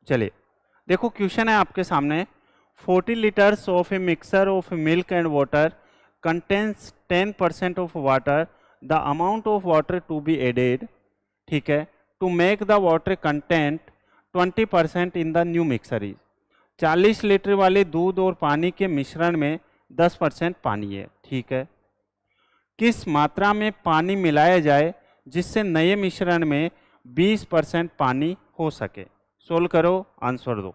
चलिए देखो, क्वेश्चन है आपके सामने, 40 litres of a mixer of milk and water contains 10% of water, the amount of water to be added, ठीक है, to make the water content 20% in the new mixer is. 40 litre वाले दूध और पानी के मिश्रण में 10% पानी है, ठीक है। किस मात्रा में पानी मिलाया जाए जिससे नए मिश्रण में 20% पानी हो सके? सोल्व करो, आंसर दो।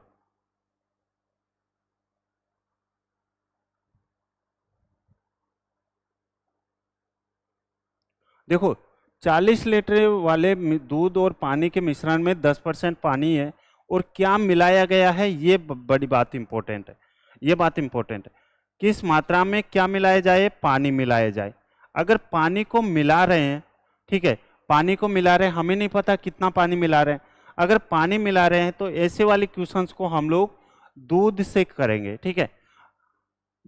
देखो 40 लीटर वाले दूध और पानी के मिश्रण में 10% पानी है, और क्या मिलाया गया है, ये बड़ी बात इंपॉर्टेंट है, ये बात इंपॉर्टेंट है। किस मात्रा में क्या मिलाया जाए? पानी मिलाया जाए। अगर पानी को मिला रहे हैं, ठीक है, पानी को मिला रहे हैं, हमें नहीं पता कितना पानी मिला रहे हैं, अगर पानी मिला रहे हैं तो ऐसे वाले क्वेश्चंस को हम लोग दूध से करेंगे, ठीक है,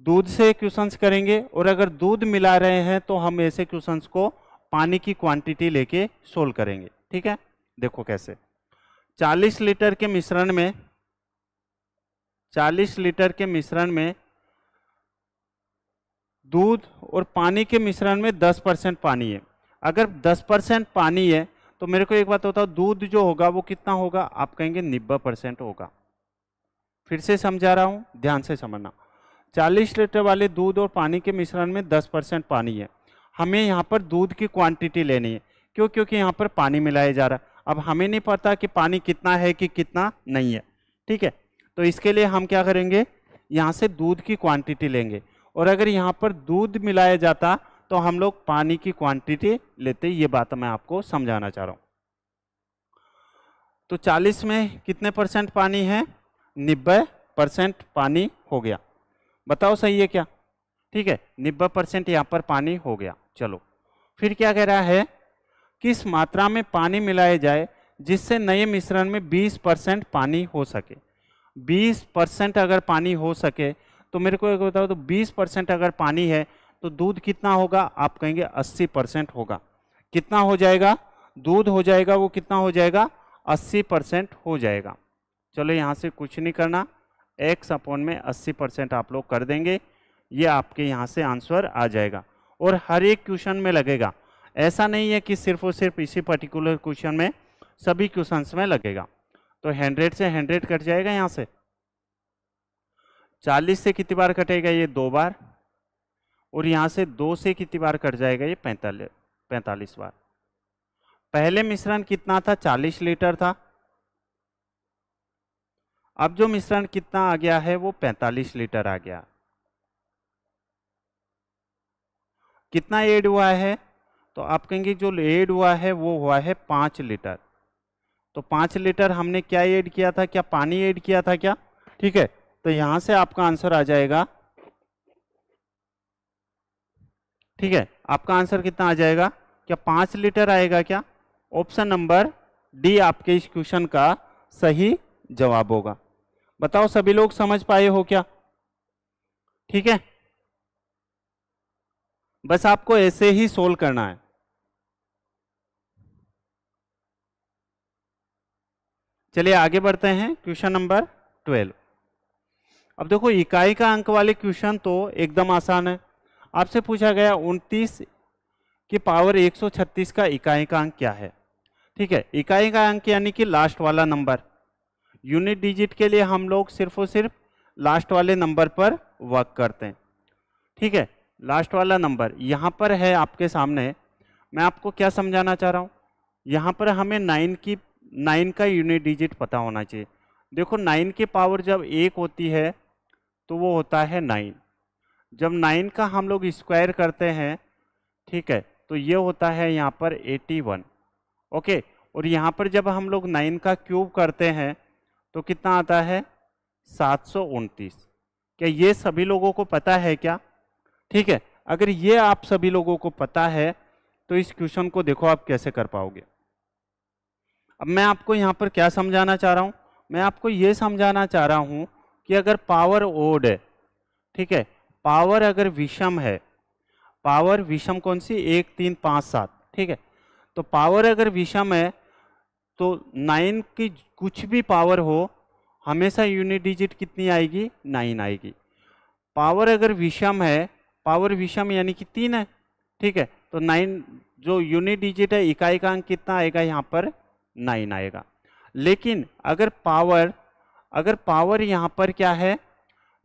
दूध से क्वेश्चंस करेंगे। और अगर दूध मिला रहे हैं तो हम ऐसे क्वेश्चंस को पानी की क्वांटिटी लेके सोल्व करेंगे, ठीक है। देखो कैसे, 40 लीटर के मिश्रण में 40 लीटर के मिश्रण में दूध और पानी के मिश्रण में 10% पानी है। अगर 10% पानी है तो मेरे को एक बात बताओ, दूध जो होगा वो कितना होगा? आप कहेंगे 90% होगा। फिर से समझा रहा हूं, ध्यान से समझना। 40 लीटर वाले दूध और पानी के मिश्रण में 10% पानी है, हमें यहाँ पर दूध की क्वांटिटी लेनी है। क्यों? क्योंकि यहाँ पर पानी मिलाया जा रहा है। अब हमें नहीं पता कि पानी कितना है कि कितना नहीं है, ठीक है, तो इसके लिए हम क्या करेंगे, यहाँ से दूध की क्वांटिटी लेंगे, और अगर यहाँ पर दूध मिलाया जाता तो हम लोग पानी की क्वांटिटी लेते। ये बात मैं आपको समझाना चाह रहा हूँ। तो 40 में कितने परसेंट पानी है? 90% पानी हो गया। बताओ सही है क्या? ठीक है, 90% यहाँ पर पानी हो गया। चलो फिर क्या कह रहा है, किस मात्रा में पानी मिलाया जाए जिससे नए मिश्रण में 20% पानी हो सके। 20% अगर पानी हो सके तो मेरे को एक बताओ, तो 20% अगर पानी है तो दूध कितना होगा? आप कहेंगे 80% होगा। कितना हो जाएगा? दूध हो जाएगा वो कितना हो जाएगा? 80% हो जाएगा। चलो यहाँ से कुछ नहीं करना, x अपॉन में 80% आप लोग कर देंगे, ये आपके यहाँ से आंसर आ जाएगा। और हर एक क्वेश्चन में लगेगा, ऐसा नहीं है कि सिर्फ और सिर्फ इसी पर्टिकुलर क्वेश्चन में, सभी क्वेश्चंस में लगेगा। तो 100 से 100 कट जाएगा यहाँ से। 40 से कितनी बार कटेगा? ये 2 बार। और यहाँ से 2 से कितनी बार कट जाएगा? ये 45 बार। पहले मिश्रण कितना था? 40 लीटर था। अब जो मिश्रण कितना आ गया है वो 45 लीटर आ गया। कितना ऐड हुआ है? तो आप कहेंगे जो ऐड हुआ है वो हुआ है 5 लीटर। तो 5 लीटर हमने क्या ऐड किया था? क्या पानी ऐड किया था क्या? ठीक है, तो यहां से आपका आंसर आ जाएगा। ठीक है, आपका आंसर कितना आ जाएगा? क्या 5 लीटर आएगा क्या? ऑप्शन नंबर डी आपके इस क्वेश्चन का सही जवाब होगा। बताओ सभी लोग समझ पाए हो क्या? ठीक है, बस आपको ऐसे ही सोल्व करना है। चलिए आगे बढ़ते हैं, क्वेश्चन नंबर 12। अब देखो इकाई का अंक वाले क्वेश्चन तो एकदम आसान है। आपसे पूछा गया 29 की पावर 136 का इकाई का अंक क्या है? ठीक है, इकाई का अंक यानी कि लास्ट वाला नंबर। यूनिट डिजिट के लिए हम लोग सिर्फ और सिर्फ लास्ट वाले नंबर पर वर्क करते हैं। ठीक है, लास्ट वाला नंबर यहाँ पर है आपके सामने। मैं आपको क्या समझाना चाह रहा हूँ, यहाँ पर हमें 9 का यूनिट डिजिट पता होना चाहिए। देखो 9 की पावर जब 1 होती है तो वो होता है 9। जब 9 का हम लोग स्क्वायर करते हैं, ठीक है, तो ये होता है यहाँ पर 81। ओके, और यहाँ पर जब हम लोग 9 का क्यूब करते हैं तो कितना आता है? 729। क्या ये सभी लोगों को पता है क्या? ठीक है, अगर ये आप सभी लोगों को पता है तो इस क्वेश्चन को देखो आप कैसे कर पाओगे। अब मैं आपको यहाँ पर क्या समझाना चाह रहा हूँ? मैं आपको ये समझाना चाह रहा हूँ कि अगर पावर ओड है, ठीक है, पावर अगर विषम है, पावर विषम कौन सी? 1 3 5 7, ठीक है, तो पावर अगर विषम है तो 9 की कुछ भी पावर हो हमेशा यूनिट डिजिट कितनी आएगी? 9 आएगी। पावर अगर विषम है, पावर विषम यानी कि 3 है, ठीक है, तो 9 जो यूनिट डिजिट है इकाई का अंक कितना आएगा? यहाँ पर 9 आएगा। लेकिन अगर पावर यहाँ पर क्या है?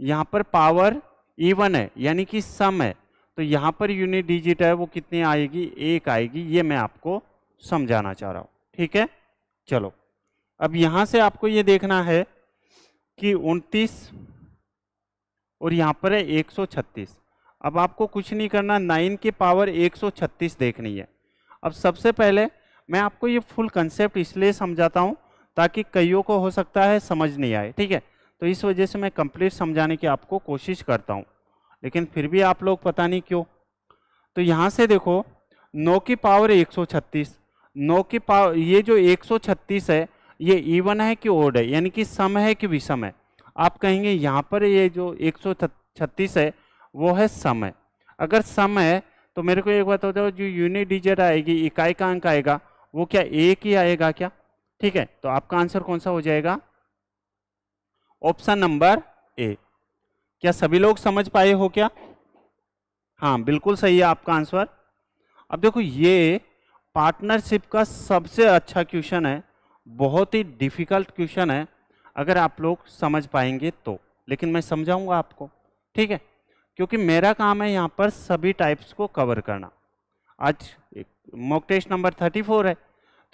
यहाँ पर पावर इवन है यानी कि सम है, तो यहाँ पर यूनिट डिजिट है वो कितनी आएगी? 1 आएगी। ये मैं आपको समझाना चाह रहा हूँ। ठीक है, चलो अब यहाँ से आपको ये देखना है कि 29 और यहाँ पर है 136। अब आपको कुछ नहीं करना, 9 की पावर 136 देखनी है। अब सबसे पहले मैं आपको ये फुल कंसेप्ट इसलिए समझाता हूँ ताकि कईयों को हो सकता है समझ नहीं आए। ठीक है, तो इस वजह से मैं कंप्लीट समझाने की आपको कोशिश करता हूँ, लेकिन फिर भी आप लोग पता नहीं क्यों। तो यहाँ से देखो 9 की पावर 136, 9 की पावर, ये जो 136 है ये इवन है कि ओड है, यानी कि सम है कि विषम है? आप कहेंगे यहाँ पर ये जो 136 है वो है सम है। अगर सम है तो मेरे को एक बात बताओ, जो यूनिट डिजिट आएगी, इकाई का अंक आएगा, वो क्या 1 ही आएगा क्या? ठीक है, तो आपका आंसर कौन सा हो जाएगा? Option number A. क्या सभी लोग समझ पाए हो क्या? हाँ बिल्कुल सही है आपका आंसर। अब देखो ये पार्टनरशिप का सबसे अच्छा क्वेश्चन है, बहुत ही डिफिकल्ट क्वेश्चन है अगर आप लोग समझ पाएंगे तो, लेकिन मैं समझाऊंगा आपको। ठीक है, क्योंकि मेरा काम है यहाँ पर सभी टाइप्स को कवर करना। आज मॉक टेस्ट नंबर 34 है,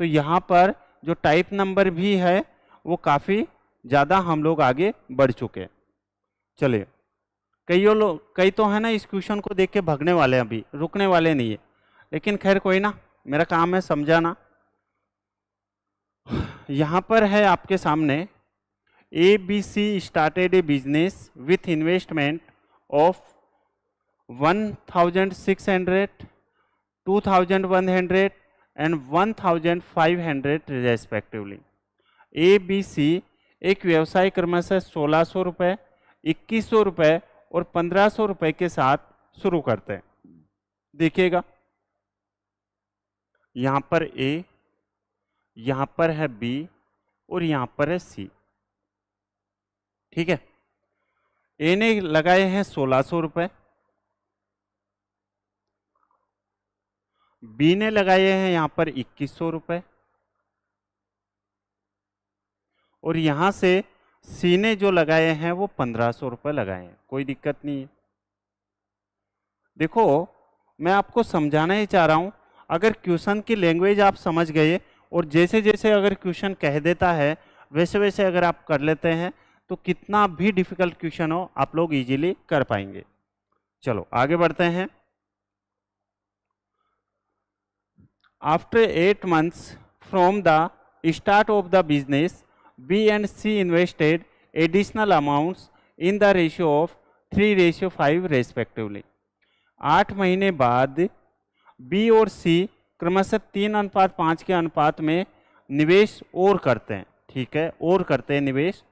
तो यहाँ पर जो टाइप नंबर भी है वो काफ़ी ज़्यादा हम लोग आगे बढ़ चुके हैं। चलिए, कई तो है ना इस क्वेश्चन को देख के भागने वाले, अभी रुकने वाले नहीं है, लेकिन खैर कोई ना, मेरा काम है समझाना। यहाँ पर है आपके सामने, ABC started a business with investment of 1,600, 2,100 and 1,500 respectively. ABC एक व्यवसाय क्रमशः 1,600 रुपये, 2,100 रुपये और 1,500 रुपये के साथ शुरू करते हैं। देखिएगा यहाँ पर A, यहाँ पर है B और यहाँ पर है C। ठीक है, A ने लगाए हैं 1,600 रुपये, B ने लगाए हैं यहाँ पर 2,100 रुपये और यहाँ से C ने जो लगाए हैं वो 1,500 रुपये लगाए हैं। कोई दिक्कत नहीं है। देखो मैं आपको समझाना ही चाह रहा हूँ, अगर क्वेश्चन की लैंग्वेज आप समझ गए और जैसे जैसे अगर क्वेश्चन कह देता है वैसे वैसे अगर आप कर लेते हैं तो कितना भी डिफिकल्ट क्वेश्चन हो आप लोग इजीली कर पाएंगे। चलो आगे बढ़ते हैं। After 8 months from the start of the business, B and C invested additional amounts in the ratio of 3:5 respectively. 8 महीने बाद बी और सी क्रमशः 3:5 के अनुपात में निवेश और करते हैं। ठीक है, और करते हैं निवेश।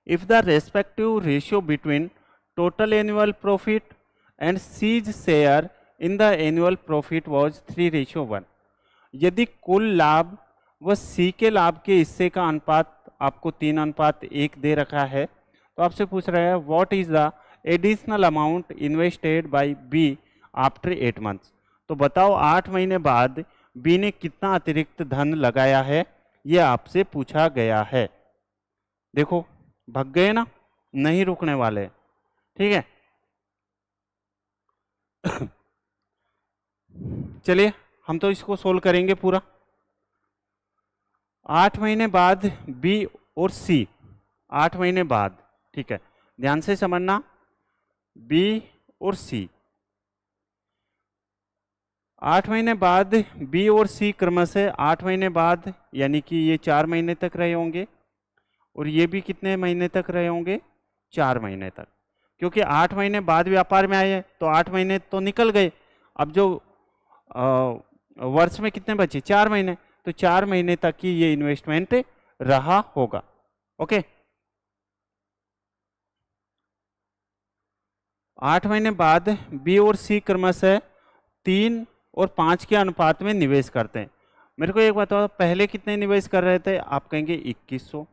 If the respective ratio between total annual profit and C's share in the annual profit was 3:1, यदि कुल लाभ व सी के लाभ के हिस्से का अनुपात आपको 3:1 दे रखा है, तो आपसे पूछ रहा है what is the additional amount invested by B after 8 months। तो बताओ 8 महीने बाद बी ने कितना अतिरिक्त धन लगाया है, यह आपसे पूछा गया है। देखो भाग गए ना, नहीं रुकने वाले। ठीक है चलिए हम तो इसको सोल्व करेंगे पूरा। 8 महीने बाद बी और सी, 8 महीने बाद, ठीक है ध्यान से समझना, बी और सी 8 महीने बाद बी और सी क्रमशः 8 महीने बाद, यानी कि ये 4 महीने तक रहे होंगे और ये भी कितने महीने तक रहे होंगे, 4 महीने तक। क्योंकि 8 महीने बाद व्यापार में आए तो 8 महीने तो निकल गए, अब जो वर्ष में कितने बचे, 4 महीने, तो 4 महीने तक की ये इन्वेस्टमेंट रहा होगा। ओके 8 महीने बाद बी और सी क्रमशः 3 और 5 के अनुपात में निवेश करते हैं। मेरे को एक बताओ पहले कितने निवेश कर रहे थे, आप कहेंगे 2100।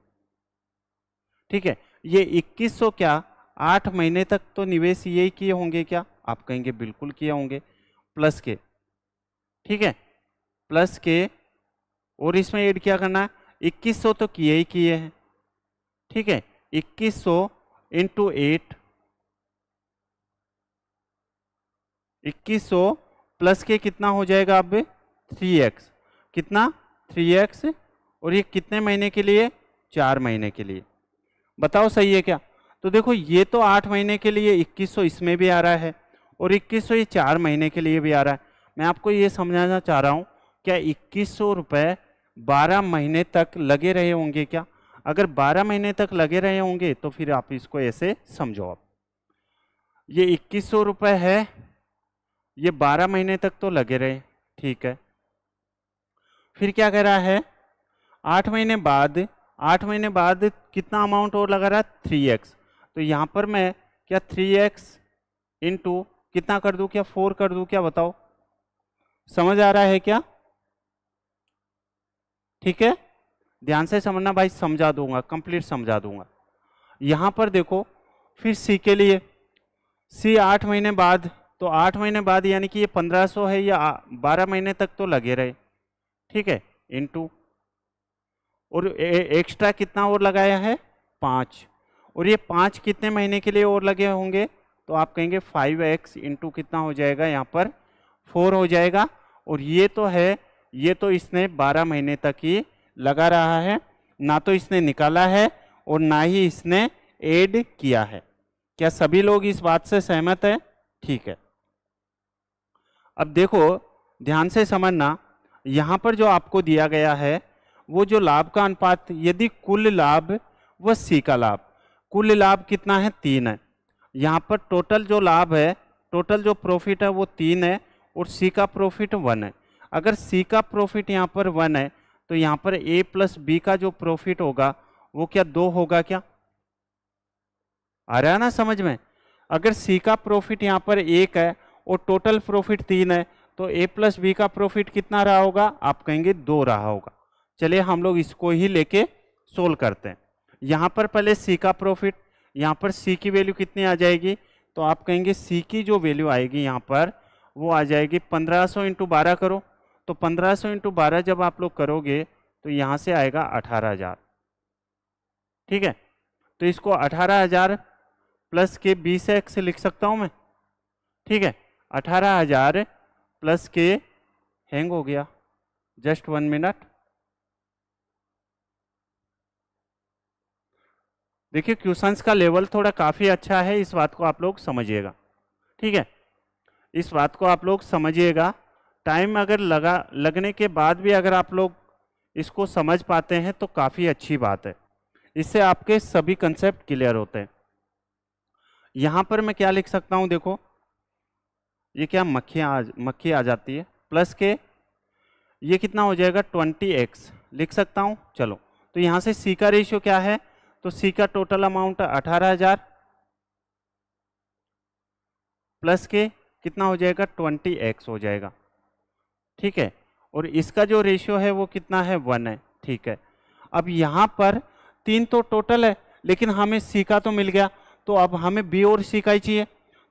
ठीक है, ये 2100 क्या 8 महीने तक तो निवेश यही किए होंगे क्या, आप कहेंगे बिल्कुल किए होंगे, प्लस के। ठीक है, प्लस के और इसमें ऐड क्या करना है, 2100 तो किए ही किए हैं। ठीक है, 2100 इंटू 8, 2100 प्लस के कितना हो जाएगा अब 3x, कितना 3x, और ये कितने महीने के लिए, 4 महीने के लिए। बताओ सही है क्या। तो देखो ये तो 8 महीने के लिए 2100 इसमें भी आ रहा है और 2100 ये 4 महीने के लिए भी आ रहा है। मैं आपको ये समझाना चाह रहा हूँ, क्या 2100 रुपये 12 महीने तक लगे रहे होंगे क्या। अगर 12 महीने तक लगे रहे होंगे तो फिर आप इसको ऐसे समझो, आप ये 2100 रुपये है, ये 12 महीने तक तो लगे रहे। ठीक है, फिर क्या कह रहा है, 8 महीने बाद, 8 महीने बाद कितना अमाउंट और लगा रहा है, 3x। तो यहाँ पर मैं क्या 3x इंटू कितना कर दूं, क्या 4 कर दूं, क्या बताओ, समझ आ रहा है क्या। ठीक है, ध्यान से समझना भाई, समझा दूंगा, कंप्लीट समझा दूंगा। यहाँ पर देखो फिर सी के लिए, सी 8 महीने बाद, तो 8 महीने बाद यानी कि ये 1500 है, या 12 महीने तक तो लगे रहे। ठीक है, इंटू और एक्स्ट्रा कितना और लगाया है, 5, और ये 5 कितने महीने के लिए और लगे होंगे, तो आप कहेंगे 5x इंटू कितना हो जाएगा, यहाँ पर 4 हो जाएगा। और ये तो है, ये तो इसने 12 महीने तक ही लगा रहा है, ना तो इसने निकाला है और ना ही इसने ऐड किया है। क्या सभी लोग इस बात से सहमत है। ठीक है, अब देखो ध्यान से समझना, यहाँ पर जो आपको दिया गया है वो जो लाभ का अनुपात, यदि कुल लाभ व सी का लाभ, कुल लाभ कितना है, 3 है। यहाँ पर टोटल जो लाभ है, टोटल जो प्रॉफिट है वो 3 है और सी का प्रॉफिट 1 है। अगर सी का प्रॉफिट यहाँ पर 1 है तो यहाँ पर ए प्लस बी का जो प्रॉफिट होगा वो क्या 2 होगा क्या, आ रहा है ना समझ में। अगर सी का प्रॉफिट यहाँ पर 1 है और टोटल प्रॉफिट 3 है तो ए प्लस बी का प्रॉफिट कितना रहा होगा, आप कहेंगे 2 रहा होगा। चलिए हम लोग इसको ही लेके सोल्व करते हैं। यहाँ पर पहले सी का प्रॉफिट, यहाँ पर सी की वैल्यू कितनी आ जाएगी, तो आप कहेंगे सी की जो वैल्यू आएगी यहाँ पर वो आ जाएगी 1500 इंटू 12 करो, तो 1500 इंटू 12 जब आप लोग करोगे तो यहाँ से आएगा 18,000। ठीक है, तो इसको 18,000 प्लस के 20x लिख सकता हूँ मैं। ठीक है, 18,000 प्लस के, हैंग हो गया, जस्ट 1 मिनट, देखिए क्वेश्चंस का लेवल थोड़ा काफ़ी अच्छा है, इस बात को आप लोग समझिएगा, ठीक है, इस बात को आप लोग समझिएगा। टाइम अगर लगने के बाद भी अगर आप लोग इसको समझ पाते हैं तो काफ़ी अच्छी बात है, इससे आपके सभी कंसेप्ट क्लियर होते हैं। यहाँ पर मैं क्या लिख सकता हूँ, देखो ये क्या मक्खी आ जाती है, प्लस के ये कितना हो जाएगा 20x लिख सकता हूँ। चलो तो यहाँ से सी का रेशियो क्या है, तो सी का टोटल अमाउंट 18,000 प्लस के कितना हो जाएगा 20x हो जाएगा, ठीक है, और इसका जो रेशियो है वो कितना है 1 है, ठीक है। अब यहाँ पर 3 तो टोटल है, लेकिन हमें सी का तो मिल गया, तो अब हमें बी और सी का ही चाहिए,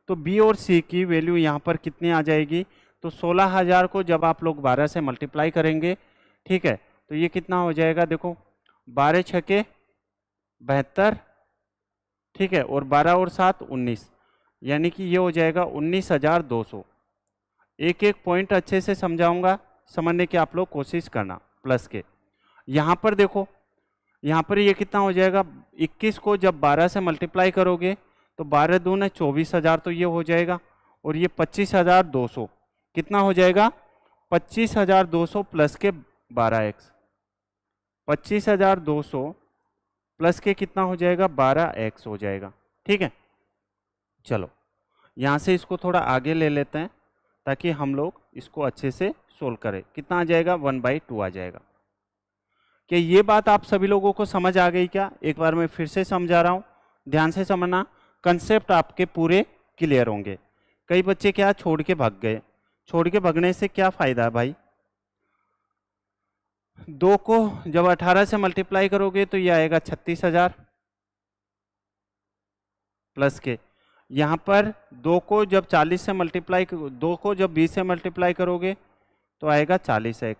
तो बी और सी की वैल्यू यहाँ पर कितनी आ जाएगी, तो 16,000 को जब आप लोग 12 से मल्टीप्लाई करेंगे, ठीक है, तो ये कितना हो जाएगा, देखो 12 छके 72, ठीक है, और 12 और 7 19, यानी कि ये हो जाएगा 19,200। एक एक पॉइंट अच्छे से समझाऊंगा, समझने की आप लोग कोशिश करना। प्लस के यहाँ पर देखो, यहाँ पर ये कितना हो जाएगा, 21 को जब 12 से मल्टीप्लाई करोगे तो 12 दूने 24,000, तो ये हो जाएगा, और ये 25,200 कितना हो जाएगा 25,200 प्लस के 12x, 25,200 प्लस के कितना हो जाएगा 12x हो जाएगा, ठीक है। चलो यहाँ से इसको थोड़ा आगे ले लेते हैं ताकि हम लोग इसको अच्छे से सोल्व करें। कितना आ जाएगा 1/2 आ जाएगा। क्या ये बात आप सभी लोगों को समझ आ गई क्या? एक बार मैं फिर से समझा रहा हूँ, ध्यान से समझना, कंसेप्ट आपके पूरे क्लियर होंगे। कई बच्चे क्या छोड़ के भाग गए, छोड़ के भागने से क्या फायदा है भाई। 2 को जब 18 से मल्टीप्लाई करोगे तो ये आएगा 36,000 प्लस के, यहाँ पर 2 को जब 40 से मल्टीप्लाई 2 को जब 20 से मल्टीप्लाई करोगे तो आएगा 40x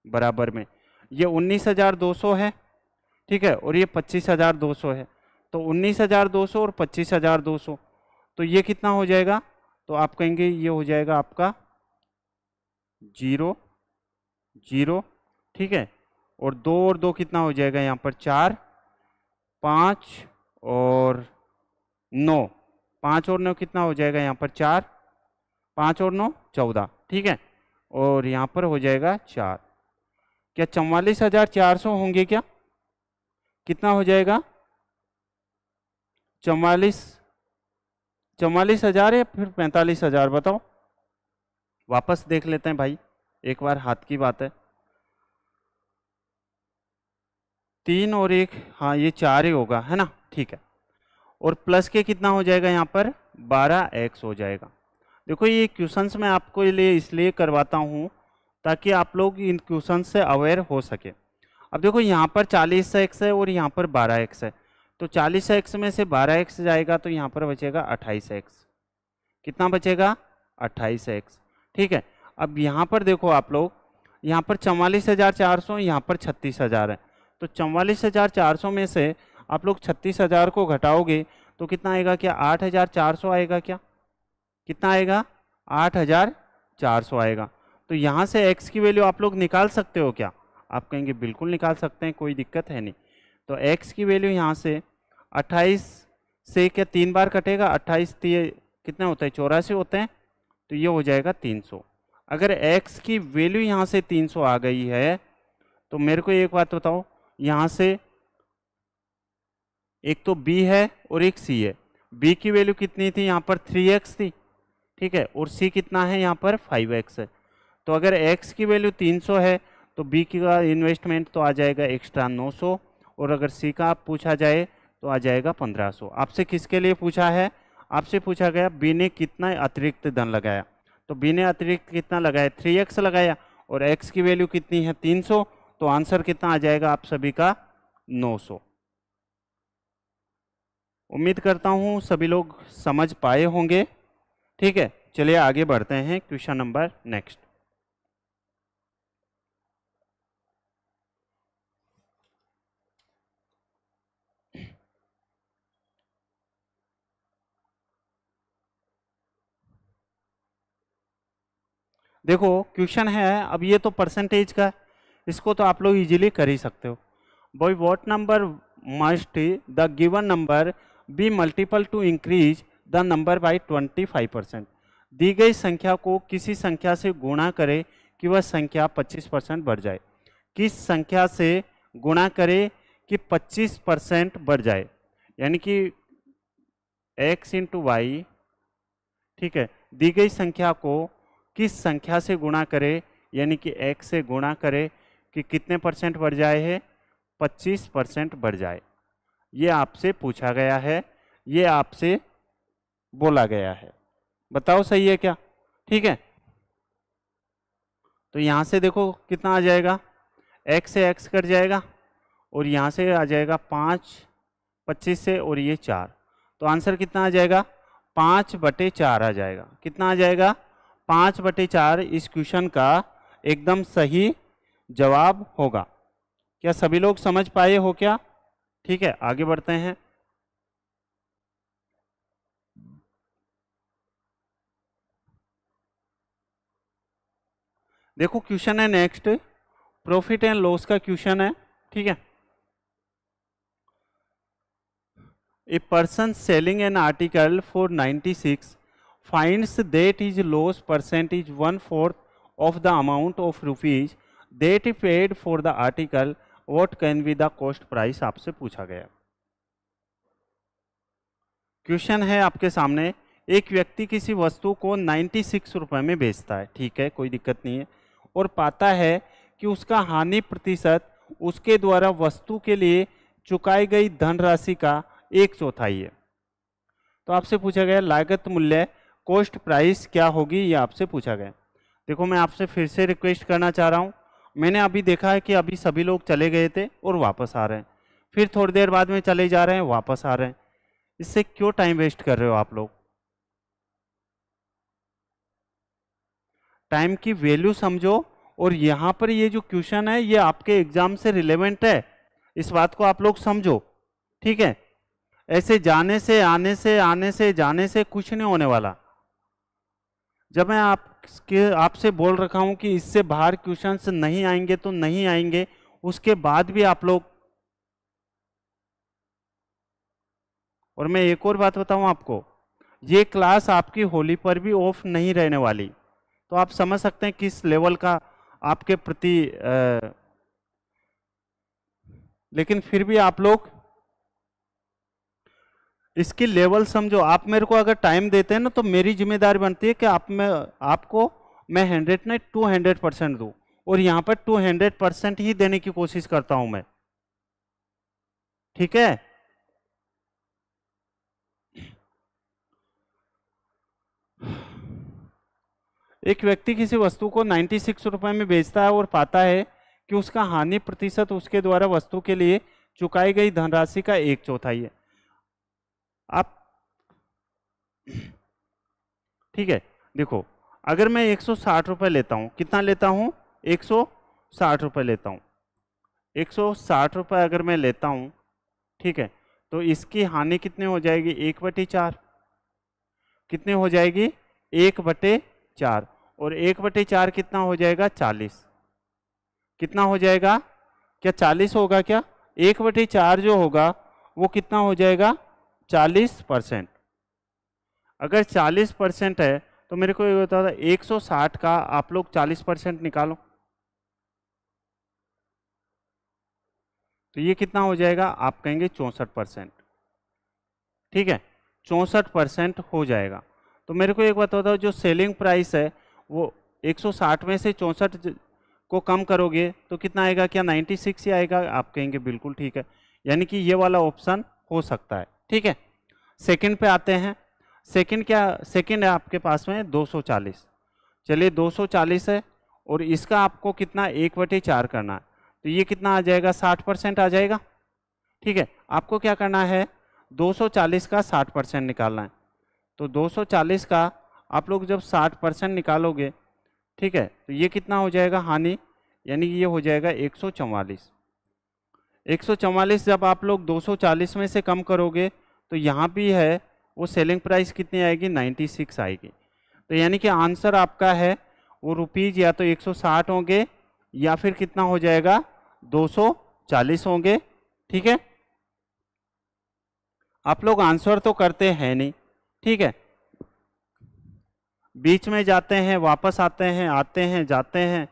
बराबर में ये 19,200 है, ठीक है, और ये 25,200 है, तो 19,200 और 25,200, तो ये कितना हो जाएगा, तो आप कहेंगे ये हो जाएगा आपका 0 0, ठीक है, और 2 और 2 कितना हो जाएगा यहाँ पर 4, 5 और 9, 5 और 9 कितना हो जाएगा यहाँ पर 4, 5 और 9 14, ठीक है, और यहाँ पर हो जाएगा 4। क्या 44,400 होंगे क्या? कितना हो जाएगा 44,000 या फिर 45,000, बताओ। वापस देख लेते हैं भाई, एक बार हाथ की बात है, 3 और 1, हाँ ये 4 ही होगा, है ना, ठीक है, और प्लस के कितना हो जाएगा यहाँ पर 12x हो जाएगा। देखो ये क्वेश्चंस मैं आपको लिए इसलिए करवाता हूँ ताकि आप लोग इन क्वेश्चन से अवेयर हो सके। अब देखो यहाँ पर 40x है और यहाँ पर 12x है, तो 40x में से 12x जाएगा तो यहाँ पर बचेगा 28x। कितना बचेगा 28x, ठीक है। अब यहाँ पर देखो आप लोग, यहाँ पर 44,400, यहाँ पर 36,000 है, तो 44,400 में से आप लोग 36,000 को घटाओगे तो कितना आएगा, क्या 8,400 आएगा क्या? कितना आएगा 8,400 आएगा। तो यहाँ से x की वैल्यू आप लोग निकाल सकते हो क्या? आप कहेंगे बिल्कुल निकाल सकते हैं, कोई दिक्कत है नहीं। तो x की वैल्यू यहाँ से 28 से क्या 3 बार कटेगा, 28 कितने होते हैं 84 होते हैं, तो ये हो जाएगा 300। अगर x की वैल्यू यहाँ से 300 आ गई है तो मेरे को एक बात बताओ, यहाँ से एक तो b है और एक c है, b की वैल्यू कितनी थी यहाँ पर 3x थी, ठीक है, और c कितना है यहाँ पर 5x है। तो अगर x की वैल्यू 300 है तो b की का इन्वेस्टमेंट तो आ जाएगा एक्स्ट्रा 900, और अगर c का आप पूछा जाए तो आ जाएगा 1500। आपसे किसके लिए पूछा है? आपसे पूछा गया b ने कितना अतिरिक्त धन लगाया, तो b ने अतिरिक्त कितना लगाया 3x लगाया, और x की वैल्यू कितनी है 300, तो आंसर कितना आ जाएगा आप सभी का 900। उम्मीद करता हूँ सभी लोग समझ पाए होंगे, ठीक है। चलिए आगे बढ़ते हैं, क्वेश्चन नंबर नेक्स्ट। देखो क्वेश्चन है, अब ये तो परसेंटेज का है, इसको तो आप लोग इजीली कर ही सकते हो। By what number must the given number be multiple to increase the number by 25%। दी गई संख्या को किसी संख्या से गुणा करे कि वह संख्या 25% बढ़ जाए। किस संख्या से गुणा करे कि 25% बढ़ जाए, यानी कि x इंटू वाई, ठीक है। दी गई संख्या को किस संख्या से गुणा करे, यानी कि x से गुणा करे कि कितने परसेंट बढ़ जाए है, 25% बढ़ जाए। ये आपसे पूछा गया है, ये आपसे बोला गया है। बताओ सही है क्या? ठीक है, तो यहां से देखो कितना आ जाएगा, x से x कट जाएगा और यहां से आ जाएगा 5 25 से, और ये 4, तो आंसर कितना आ जाएगा, 5/4 आ जाएगा। कितना आ जाएगा, 5/4 इस क्वेश्चन का एकदम सही जवाब होगा। क्या सभी लोग समझ पाए हो क्या? ठीक है, आगे बढ़ते हैं। देखो क्वेश्चन है नेक्स्ट, प्रॉफिट एंड लॉस का क्वेश्चन है, ठीक है। A person selling an article for 96 finds that his loss percent is 1/4 of the amount of rupees that he paid for the article. What can be the cost price? आपसे पूछा गया। क्वेश्चन है आपके सामने, एक व्यक्ति किसी वस्तु को 96 रुपए में बेचता है, ठीक है, कोई दिक्कत नहीं है, और पाता है कि उसका हानि प्रतिशत उसके द्वारा वस्तु के लिए चुकाई गई धनराशि का 1/4 है। तो आपसे पूछा गया लागत मूल्य, कॉस्ट प्राइस क्या होगी, ये आपसे पूछा गया। देखो मैं आपसे फिर से रिक्वेस्ट करना चाह रहा हूँ, मैंने अभी देखा है कि अभी सभी लोग चले गए थे और वापस आ रहे हैं, फिर थोड़ी देर बाद में चले जा रहे हैं, वापस आ रहे हैं। इससे क्यों टाइम वेस्ट कर रहे हो आप लोग? टाइम की वैल्यू समझो, और यहाँ पर ये जो क्वेश्चन है ये आपके एग्जाम से रिलेवेंट है, इस बात को आप लोग समझो, ठीक है। ऐसे जाने से आने से आने से जाने से कुछ नहीं होने वाला। जब मैं आपसे बोल रखा हूं कि इससे बाहर क्वेश्चंस नहीं आएंगे तो नहीं आएंगे, उसके बाद भी आप लोग, और मैं एक और बात बताऊं आपको, ये क्लास आपकी होली पर भी ऑफ नहीं रहने वाली, तो आप समझ सकते हैं किस लेवल का आपके प्रति लेकिन फिर भी आप लोग इसकी लेवल समझो। आप मेरे को अगर टाइम देते हैं ना, तो मेरी जिम्मेदारी बनती है कि आपको मैं 100 नहीं 200% दूं, और यहां पर 200% ही देने की कोशिश करता हूं मैं, ठीक है। एक व्यक्ति किसी वस्तु को 96 रुपए में बेचता है और पाता है कि उसका हानि प्रतिशत उसके द्वारा वस्तु के लिए चुकाई गई धनराशि का 1/4 है। आप ठीक है, देखो अगर मैं 160 रुपए लेता हूं, कितना लेता हूं, 160 रुपए लेता हूं, 160 रुपए अगर मैं लेता हूं, ठीक है, तो इसकी हानि कितनी हो जाएगी, 1/4। कितनी हो जाएगी, 1/4, और 1/4 कितना हो जाएगा, 40। कितना हो जाएगा, क्या 40 होगा क्या? 1/4 जो होगा वो कितना हो जाएगा, 40%। अगर 40% है तो मेरे को ये बता, 160 का आप लोग 40% निकालो, तो ये कितना हो जाएगा, आप कहेंगे 64%, ठीक है, 64% हो जाएगा। तो मेरे को एक बात बताओ, जो सेलिंग प्राइस है वो 160 में से 64 को कम करोगे तो कितना आएगा, क्या 96 ही आएगा? आप कहेंगे बिल्कुल ठीक है, यानी कि ये वाला ऑप्शन हो सकता है, ठीक है। सेकंड पे आते हैं। सेकंड क्या, सेकंड है आपके पास में 240। चलिए 240 है और इसका आपको कितना, 1/4 करना है, तो ये कितना आ जाएगा, 60% आ जाएगा, ठीक है। आपको क्या करना है, 240 का 60% निकालना है। तो 240 का आप लोग जब 60% निकालोगे, ठीक है, तो ये कितना हो जाएगा हानि, यानी कि ये हो जाएगा 144। 144 जब आप लोग 240 में से कम करोगे तो यहाँ भी है वो सेलिंग प्राइस कितनी आएगी, 96 आएगी। तो यानी कि आंसर आपका है वो रुपीज या तो 160 होंगे या फिर कितना हो जाएगा, 240 होंगे, ठीक है। आप लोग आंसर तो करते हैं नहीं, ठीक है, बीच में जाते हैं, वापस आते हैं जाते हैं।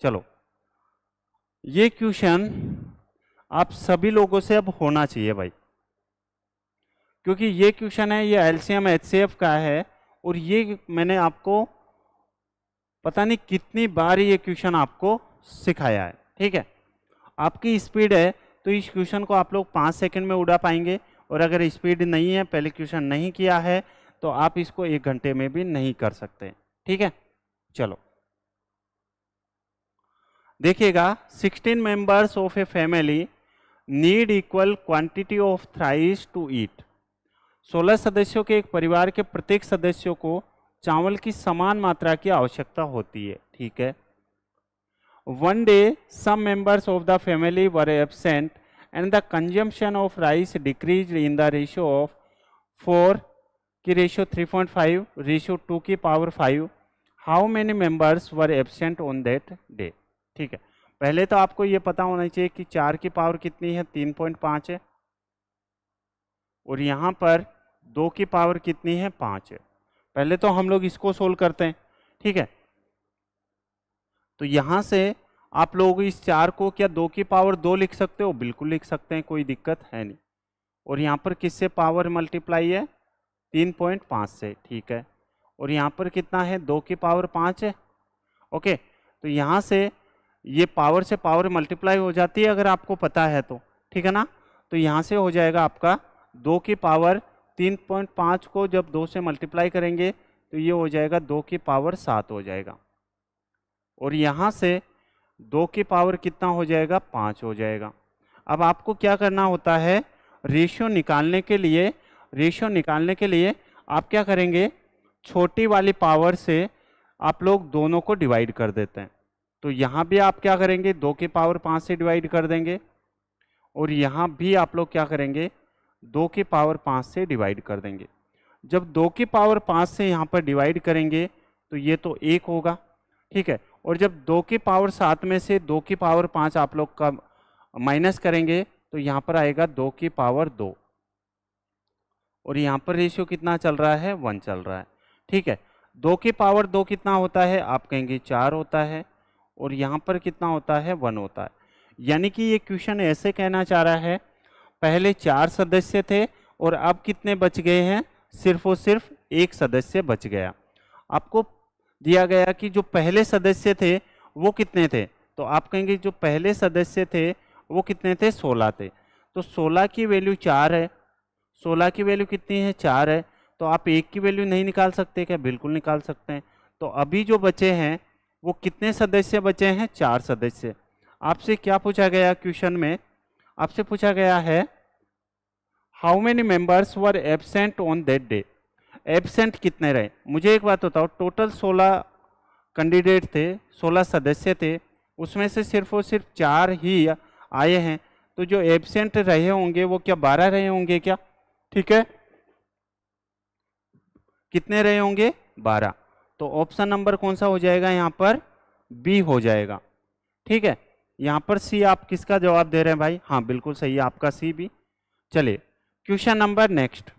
चलो, ये क्वेश्चन आप सभी लोगों से अब होना चाहिए भाई, क्योंकि ये क्वेश्चन है, ये एलसीएम एचसीएफ का है, और ये मैंने आपको पता नहीं कितनी बार ये क्वेश्चन आपको सिखाया है, ठीक है। आपकी स्पीड है तो इस क्वेश्चन को आप लोग 5 सेकंड में उड़ा पाएंगे, और अगर स्पीड नहीं है, पहले क्वेश्चन नहीं किया है, तो आप इसको 1 घंटे में भी नहीं कर सकते, ठीक है। चलो देखिएगा, 16 members of a family need equal quantity of thrice to eat. 16 सदस्यों के एक परिवार के प्रत्येक सदस्यों को चावल की समान मात्रा की आवश्यकता होती है, ठीक है। One day, some members of the family were absent and the consumption of rice decreased in the ratio of 4 की रेशियो 3.5 रेशियो 2 की power 5। How many members were absent on that day? ठीक है, पहले तो आपको ये पता होना चाहिए कि 4 की पावर कितनी है, 3.5 है, और यहाँ पर 2 की पावर कितनी है, 5 है। पहले तो हम लोग इसको सोल्व करते हैं, ठीक है। तो यहाँ से आप लोग इस 4 को क्या 2 की पावर 2 लिख सकते हो, बिल्कुल लिख सकते हैं, कोई दिक्कत है नहीं। और यहाँ पर किससे पावर मल्टीप्लाई है, 3.5 से, ठीक है। और यहाँ पर कितना है, 2 की पावर 5 है, ओके। तो यहाँ से ये पावर से पावर मल्टीप्लाई हो जाती है अगर आपको पता है तो, ठीक है ना। तो यहाँ से हो जाएगा आपका 2 की पावर 3.5 को जब 2 से मल्टीप्लाई करेंगे तो ये हो जाएगा 2 की पावर 7 हो जाएगा, और यहाँ से 2 की पावर कितना हो जाएगा, 5 हो जाएगा। अब आपको क्या करना होता है, रेशियो निकालने के लिए आप क्या करेंगे, छोटी वाली पावर से आप लोग दोनों को डिवाइड कर देते हैं। तो यहाँ भी आप क्या करेंगे, 2 की पावर 5 से डिवाइड कर देंगे, और यहाँ भी आप लोग क्या करेंगे, 2 की पावर 5 से डिवाइड कर देंगे। जब 2 की पावर 5 से यहाँ पर डिवाइड करेंगे तो ये तो 1 होगा, ठीक है। और जब 2 की पावर 7 में से 2 की पावर 5 आप लोग का माइनस करेंगे तो यहाँ पर आएगा 2 की पावर 2, और यहाँ पर रेशियो कितना चल रहा है, 1 चल रहा है, ठीक है। 2 की पावर 2 कितना होता है, आप कहेंगे 4 होता है, और यहाँ पर कितना होता है, 1 होता है। यानी कि ये क्वेश्चन ऐसे कहना चाह रहा है, पहले 4 सदस्य थे और अब कितने बच गए हैं, सिर्फ और सिर्फ 1 सदस्य बच गया। आपको दिया गया कि जो पहले सदस्य थे वो कितने थे, तो आप कहेंगे जो पहले सदस्य थे वो कितने थे, 16 थे। तो 16 की वैल्यू 4 है, 16 की वैल्यू कितनी है, 4 है। तो आप 1 की वैल्यू नहीं निकाल सकते क्या, बिल्कुल निकाल सकते हैं। तो अभी जो बचे हैं वो कितने सदस्य बचे हैं, 4 सदस्य। आपसे क्या पूछा गया क्वेश्चन में, आपसे पूछा गया है how many members were absent on that day. Absent कितने रहे, मुझे एक बात बताओ, टोटल 16 कैंडिडेट थे, 16 सदस्य थे, उसमें से सिर्फ और सिर्फ 4 ही आए हैं, तो जो एब्सेंट रहे होंगे वो क्या 12 रहे होंगे क्या, ठीक है। कितने रहे होंगे, 12। तो ऑप्शन नंबर कौन सा हो जाएगा, यहाँ पर बी हो जाएगा, ठीक है। यहाँ पर सी आप किसका जवाब दे रहे हैं भाई, हाँ बिल्कुल सही है आपका सी भी। चलिए क्वेश्चन नंबर नेक्स्ट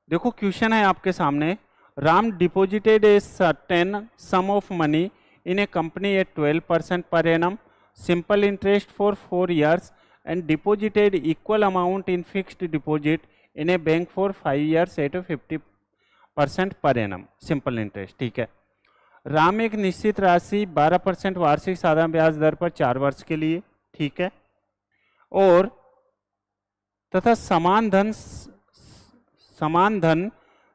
देखो, क्वेश्चन है आपके सामने, Ram deposited a certain some of money in A company at 12% per annum, simple interest for 4 years and deposited equal amount in fixed deposit in a bank for 5 years at 50% per annum simple interest, ठीक है। राम एक निश्चित राशि 12% वार्षिक साधारण ब्याज दर पर 4 वर्ष के लिए, ठीक है, और तथा समान धन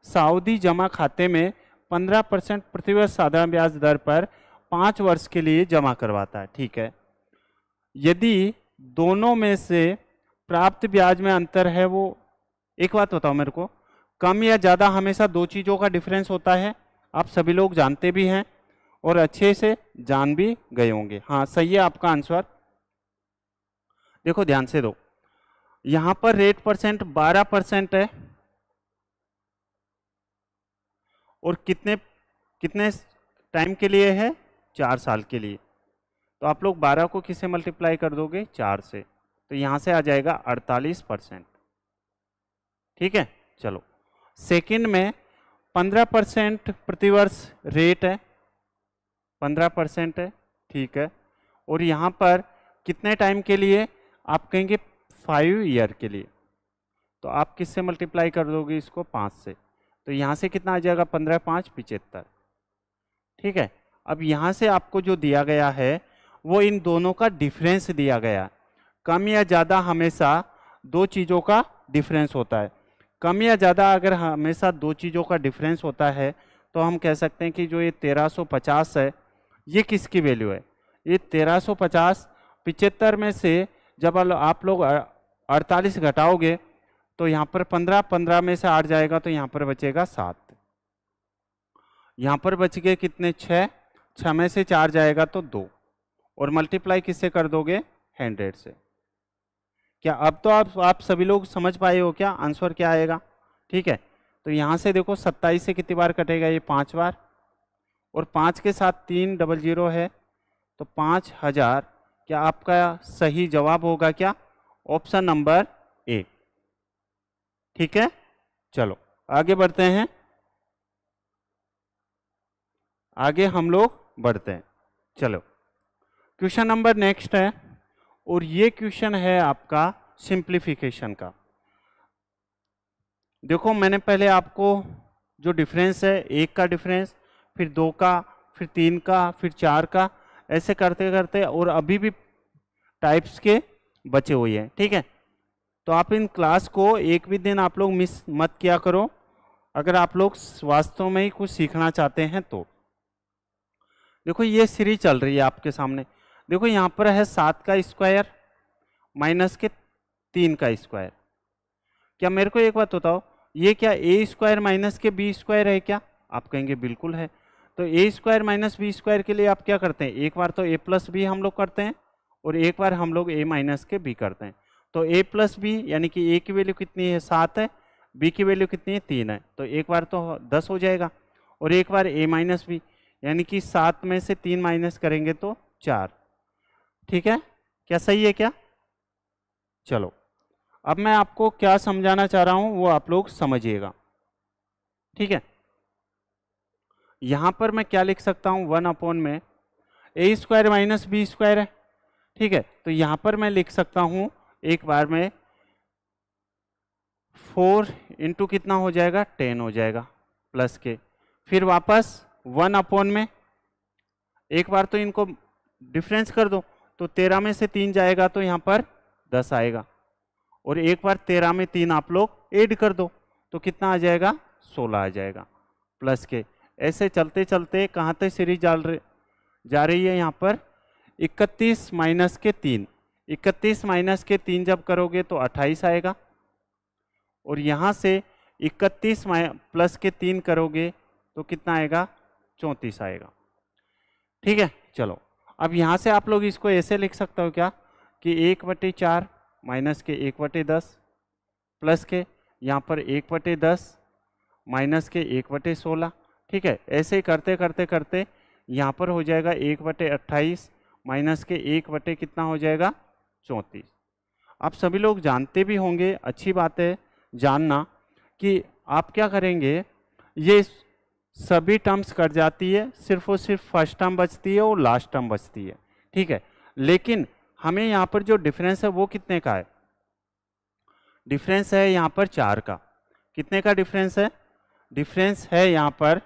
सावधि जमा खाते में 15% प्रतिवर्ष साधारण ब्याज दर पर 5 वर्ष के लिए जमा करवाता है, ठीक है। यदि दोनों में से प्राप्त ब्याज में अंतर है, वो एक बात बताओ मेरे को, कम या ज़्यादा हमेशा 2 चीज़ों का डिफरेंस होता है, आप सभी लोग जानते भी हैं और अच्छे से जान भी गए होंगे। हाँ सही है आपका आंसर। देखो ध्यान से दो, यहाँ पर रेट परसेंट 12% है, और कितने टाइम के लिए है, 4 साल के लिए। तो आप लोग 12 को किससे मल्टीप्लाई कर दोगे, 4 से, तो यहाँ से आ जाएगा 48%। ठीक है, चलो सेकंड में 15% प्रतिवर्ष रेट है, 15% है, ठीक है। और यहाँ पर कितने टाइम के लिए, आप कहेंगे 5 ईयर के लिए, तो आप किससे मल्टीप्लाई कर दोगे इसको, 5 से, तो यहाँ से कितना आ जाएगा, 15 5 75। ठीक है, अब यहाँ से आपको जो दिया गया है वो इन दोनों का डिफरेंस दिया गया है। कम या ज़्यादा हमेशा दो चीज़ों का डिफरेंस होता है। कम या ज़्यादा अगर हमेशा दो चीज़ों का डिफरेंस होता है तो हम कह सकते हैं कि जो ये 1350 है ये किसकी वैल्यू है, ये 1350 75 में से जब आप लोग 48 घटाओगे तो यहाँ पर 15 में से 8 जाएगा तो यहाँ पर बचेगा 7, यहाँ पर बच गए कितने, 6 में से 4 जाएगा तो 2, और मल्टीप्लाई किससे कर दोगे, 100 से। क्या अब तो आप सभी लोग समझ पाए हो क्या आंसर क्या आएगा। ठीक है, तो यहाँ से देखो 27 से कितनी बार कटेगा, ये 5 बार, और 5 के साथ 300 है तो 5000। क्या आपका सही जवाब होगा क्या, ऑप्शन नंबर ए। ठीक है, चलो आगे बढ़ते हैं, आगे हम लोग बढ़ते हैं। चलो क्वेश्चन नंबर नेक्स्ट है, और ये क्वेश्चन है आपका सिंप्लीफिकेशन का। देखो मैंने पहले आपको जो डिफरेंस है, 1 का डिफरेंस, फिर 2 का, फिर 3 का, फिर 4 का, ऐसे करते करते, और अभी भी टाइप्स के बचे हुए हैं। ठीक है, तो आप इन क्लास को एक भी दिन आप लोग मिस मत किया करो अगर आप लोग वास्तव में ही कुछ सीखना चाहते हैं तो। देखो ये सीरीज चल रही है आपके सामने, देखो यहाँ पर है 7 का स्क्वायर माइनस के 3 का स्क्वायर। क्या मेरे को एक बात बताओ, ये क्या ए स्क्वायर माइनस के बी स्क्वायर है क्या, आप कहेंगे बिल्कुल है। तो ए स्क्वायर माइनस बी स्क्वायर के लिए आप क्या करते हैं, एक बार तो ए प्लस बी हम लोग करते हैं और एक बार हम लोग ए माइनस के बी करते हैं। तो ए प्लस बी यानी कि ए की वैल्यू कितनी है, 7 है, बी की वैल्यू कितनी है, 3 है, तो एक बार तो 10 हो जाएगा, और एक बार ए माइनस बी यानी कि 7 में से 3 माइनस करेंगे तो 4। ठीक है, क्या सही है क्या। चलो अब मैं आपको क्या समझाना चाह रहा हूं वो आप लोग समझिएगा। ठीक है, यहां पर मैं क्या लिख सकता हूं, 1 में ए स्क्वायर माइनस बी स्क्वायर है। ठीक है, तो यहां पर मैं लिख सकता हूं एक बार में 4 इंटू कितना हो जाएगा, 10 हो जाएगा प्लस के, फिर वापस 1 में एक बार तो इनको डिफरेंस कर दो, तो 13 में से 3 जाएगा तो यहाँ पर 10 आएगा, और एक बार 13 में 3 आप लोग ऐड कर दो तो कितना आ जाएगा, 16 आ जाएगा प्लस के। ऐसे चलते चलते कहाँ तक सीरीज जा रही है, यहाँ पर 31 माइनस के 3, 31 माइनस के 3 जब करोगे तो 28 आएगा, और यहाँ से 31 प्लस के 3 करोगे तो कितना आएगा, 34 आएगा। ठीक है, चलो अब यहाँ से आप लोग इसको ऐसे लिख सकते हो क्या कि 1/4 माइनस के 1/10 प्लस के यहाँ पर 1/10 माइनस के 1/16। ठीक है, ऐसे ही करते करते करते यहाँ पर हो जाएगा 1/28 माइनस के 1/ कितना हो जाएगा, 34। आप सभी लोग जानते भी होंगे, अच्छी बात है जानना, कि आप क्या करेंगे, ये सभी टर्म्स कट जाती है, सिर्फ और सिर्फ फर्स्ट टर्म बचती है और लास्ट टर्म बचती है। ठीक है, लेकिन हमें यहाँ पर जो डिफरेंस है वो कितने का है, डिफरेंस है यहाँ पर 4 का। कितने का डिफरेंस है, डिफरेंस है यहाँ पर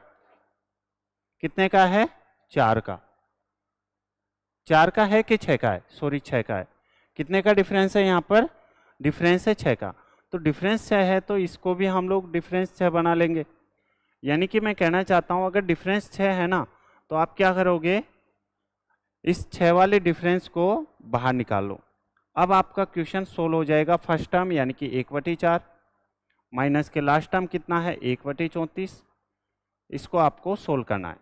कितने का है, 4 का। 4 का है कि 6 का है, सॉरी 6 का है। कितने का डिफरेंस है यहाँ पर, डिफरेंस है 6 का। तो डिफरेंस 6 है तो इसको भी हम लोग डिफरेंस 6 बना लेंगे। यानी कि मैं कहना चाहता हूँ अगर डिफरेंस 6 है ना, तो आप क्या करोगे, इस 6 वाले डिफरेंस को बाहर निकाल लो। अब आपका क्वेश्चन सोल्व हो जाएगा। फर्स्ट टर्म यानी कि 1/4 माइनस के लास्ट टर्म कितना है, 1/34। इसको आपको सोल्व करना है।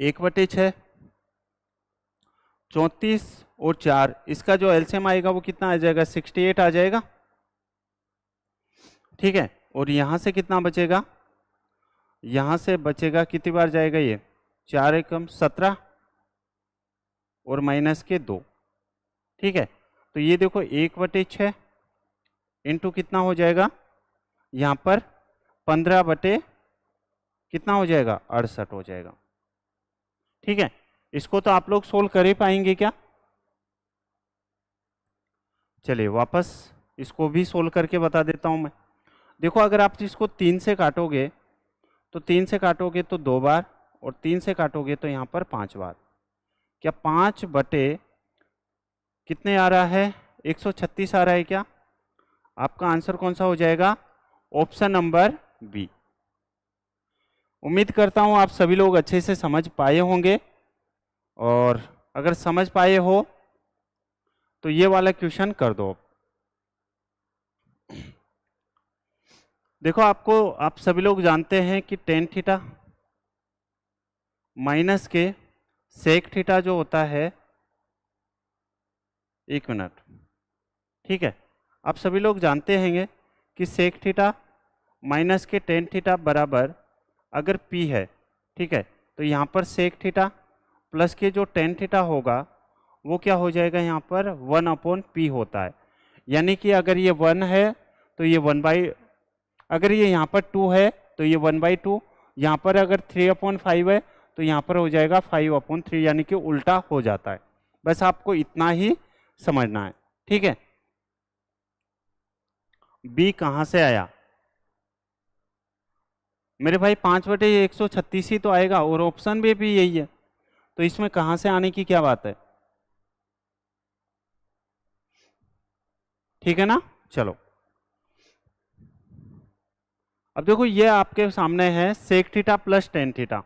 1/6 34 और 4, इसका जो एलसीएम आएगा वो कितना आ जाएगा, 68 आ जाएगा। ठीक है, और यहाँ से कितना बचेगा, यहाँ से बचेगा कितनी बार जाएगा ये, 4 एकम 17, और माइनस के 2। ठीक है, तो ये देखो 1/6 इंटू कितना हो जाएगा यहाँ पर 15 बटे कितना हो जाएगा 68 हो जाएगा। ठीक है, इसको तो आप लोग सोल्व कर ही पाएंगे क्या? चलिए वापस इसको भी सोल्व करके बता देता हूं मैं। देखो अगर आप इसको 3 से काटोगे तो 3 से काटोगे तो 2 बार, और 3 से काटोगे तो यहाँ पर 5 बार। क्या 5 बटे कितने आ रहा है 136 आ रहा है क्या? आपका आंसर कौन सा हो जाएगा? Option number B. उम्मीद करता हूं आप सभी लोग अच्छे से समझ पाए होंगे, और अगर समझ पाए हो तो ये वाला क्वेश्चन कर दो। देखो आप सभी लोग जानते हैं कि टेन थीटा माइनस के सेक थीटा जो होता है, 1 मिनट, ठीक है, आप सभी लोग जानते हैं कि सेक थीटा माइनस के टेन थीटा बराबर अगर p है, ठीक है, तो यहाँ पर सेक थीटा प्लस के जो टेन थीटा होगा वो क्या हो जाएगा यहाँ पर 1/p होता है। यानी कि अगर ये 1 है तो ये 1/, अगर ये यहाँ पर 2 है तो ये 1/2, यहाँ पर अगर 3/5 है तो यहाँ पर हो जाएगा 5/3, यानी कि उल्टा हो जाता है। बस आपको इतना ही समझना है। ठीक है, b कहाँ से आया मेरे भाई? 5/136 ही तो आएगा, और ऑप्शन भी यही है, तो इसमें कहाँ से आने की क्या बात है? ठीक है ना। चलो अब देखो ये आपके सामने है sec theta plus tan theta.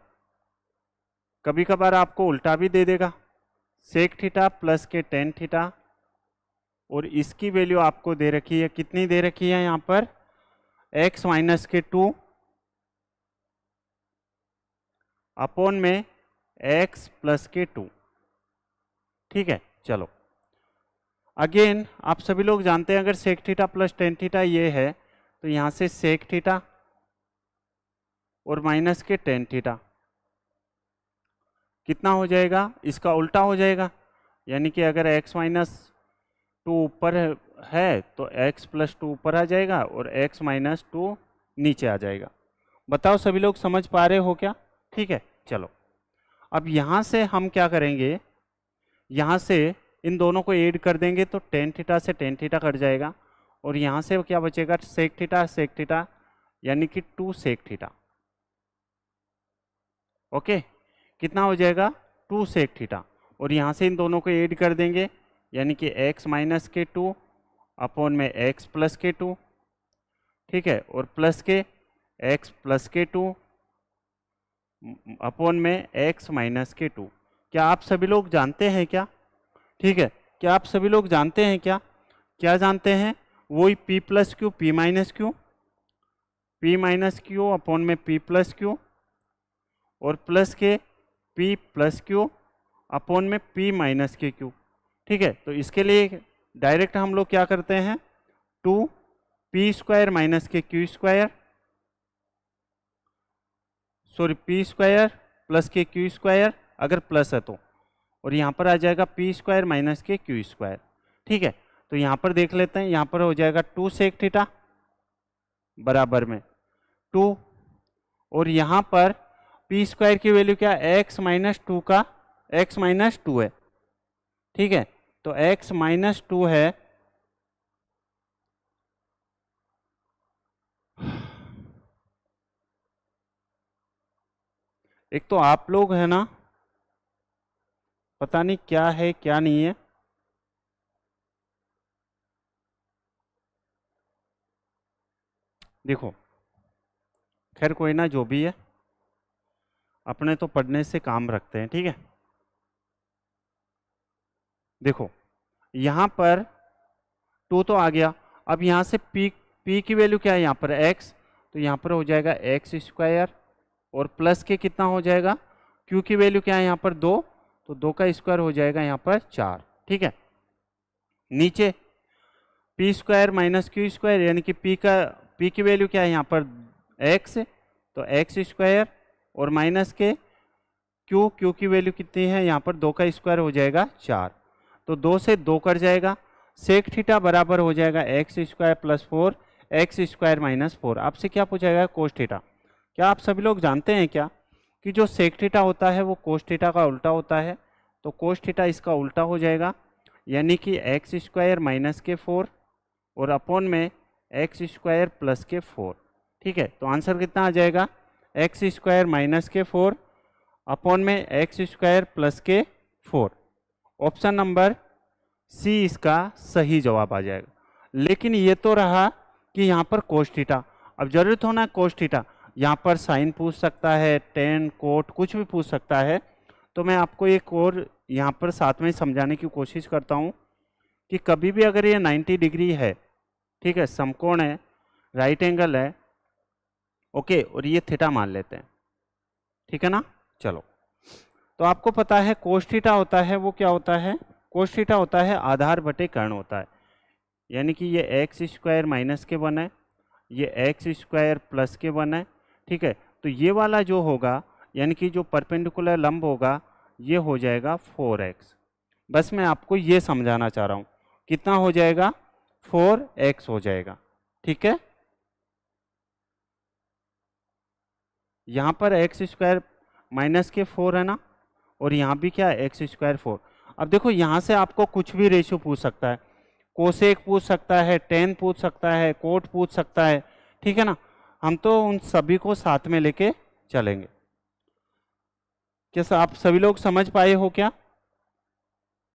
कभी कभार आपको उल्टा भी दे देगा, सेक थीटा प्लस के टेन थीटा, और इसकी वैल्यू आपको दे रखी है, कितनी दे रखी है यहाँ पर? x माइनस के 2 अपॉन में x प्लस के 2। ठीक है, चलो अगेन आप सभी लोग जानते हैं अगर sec theta plus tan theta ये है तो यहाँ से सेक थीटा और माइनस के टेन थीटा कितना हो जाएगा? इसका उल्टा हो जाएगा, यानी कि अगर x माइनस 2 ऊपर है तो x प्लस 2 ऊपर आ जाएगा और x माइनस 2 नीचे आ जाएगा। बताओ सभी लोग समझ पा रहे हो क्या? ठीक है, चलो अब यहाँ से हम क्या करेंगे, यहाँ से इन दोनों को ऐड कर देंगे तो टेन थीटा से टेन थीटा कट जाएगा, और यहाँ से क्या बचेगा? सेक थीटा, यानी कि 2 सेक थीटा। ओके, कितना हो जाएगा? 2 सेक थीटा, और यहाँ से इन दोनों को ऐड कर देंगे, यानी कि x माइनस के 2 अपॉन में x प्लस के 2। ठीक है, और प्लस के x प्लस के 2 अपॉन में x माइनस के 2। क्या आप सभी लोग जानते हैं क्या? ठीक है, क्या आप सभी लोग जानते हैं क्या? क्या जानते हैं? वही p plus Q, p minus Q upon में p प्लस क्यू, और प्लस के p प्लस क्यू अपॉन में p माइनस के क्यू। ठीक है, तो इसके लिए डायरेक्ट हम लोग क्या करते हैं? 2p² माइनस के q², सॉरी p² प्लस के q² अगर प्लस है तो, और यहाँ पर आ जाएगा p² माइनस के q²। ठीक है, तो यहाँ पर देख लेते हैं, यहाँ पर हो जाएगा 2 सेक थीटा बराबर में 2, और यहाँ पर p² की वैल्यू क्या? x माइनस 2 का x माइनस 2 है। ठीक है, तो x माइनस 2 है, एक तो आप लोग है ना, पता नहीं क्या है क्या नहीं है। देखो खैर कोई ना, जो भी है अपने तो पढ़ने से काम रखते हैं। ठीक है, देखो यहाँ पर 2 तो आ गया, अब यहाँ से p की वैल्यू क्या है यहाँ पर? x, तो यहाँ पर हो जाएगा x², और प्लस के कितना हो जाएगा? q की वैल्यू क्या है यहाँ पर? 2, तो 2 का स्क्वायर हो जाएगा यहाँ पर 4। ठीक है, नीचे p² माइनस q², यानी कि p की वैल्यू क्या है यहाँ पर? x, तो x² और माइनस के क्यू की वैल्यू कितनी है, यहाँ पर 2 का स्क्वायर हो जाएगा 4, तो 2 से 2 कट जाएगा, सेक थीटा बराबर हो जाएगा x square plus 4 x square minus 4। आपसे क्या पूछा जाएगा, कोस थीटा। क्या आप सभी लोग जानते हैं क्या कि जो सेक थीटा होता है वो कोस थीटा का उल्टा होता है, तो कोस थीटा इसका उल्टा हो जाएगा, यानी कि एक्स स्क्वायर माइनस के 4 और अपॉन में एक्स स्क्वायर प्लस के 4। ठीक है, तो आंसर कितना आ जाएगा, एक्स स्क्वायर माइनस के 4 अपॉन में एक्स स्क्वायर प्लस के 4। ऑप्शन नंबर सी इसका सही जवाब आ जाएगा। लेकिन ये तो रहा कि यहाँ पर कोस थीटा, अब जरूरत होना कोस थीटा, यहाँ पर साइन पूछ सकता है, टेन कोट कुछ भी पूछ सकता है। तो मैं आपको एक और यहाँ पर साथ में समझाने की कोशिश करता हूँ कि कभी भी अगर ये 90 डिग्री है, ठीक है, समकोण है, राइट एंगल है, ओके, और ये थीटा मान लेते हैं, ठीक है ना। चलो, तो आपको पता है कोस थीटा होता है वो क्या होता है, कोस थीटा होता है आधार बटे कर्ण होता है, यानी कि ये एक्स स्क्वायर माइनस के 1 है, ये एक्स स्क्वायर प्लस के 1 है। ठीक है, तो ये वाला जो होगा यानी कि जो परपेंडिकुलर लंब होगा ये हो जाएगा 4x। बस मैं आपको ये समझाना चाह रहा हूँ, कितना हो जाएगा, 4x हो जाएगा। ठीक है, यहाँ पर एक्स स्क्वायर माइनस के 4 है ना, और यहाँ भी क्या है, एक्स स्क्वायर 4। अब देखो यहाँ से आपको कुछ भी रेशियो पूछ सकता है, कोसेक पूछ सकता है, टेन पूछ सकता है, कोट पूछ सकता है, ठीक है ना। हम तो उन सभी को साथ में लेके चलेंगे। क्या आप सभी लोग समझ पाए हो क्या?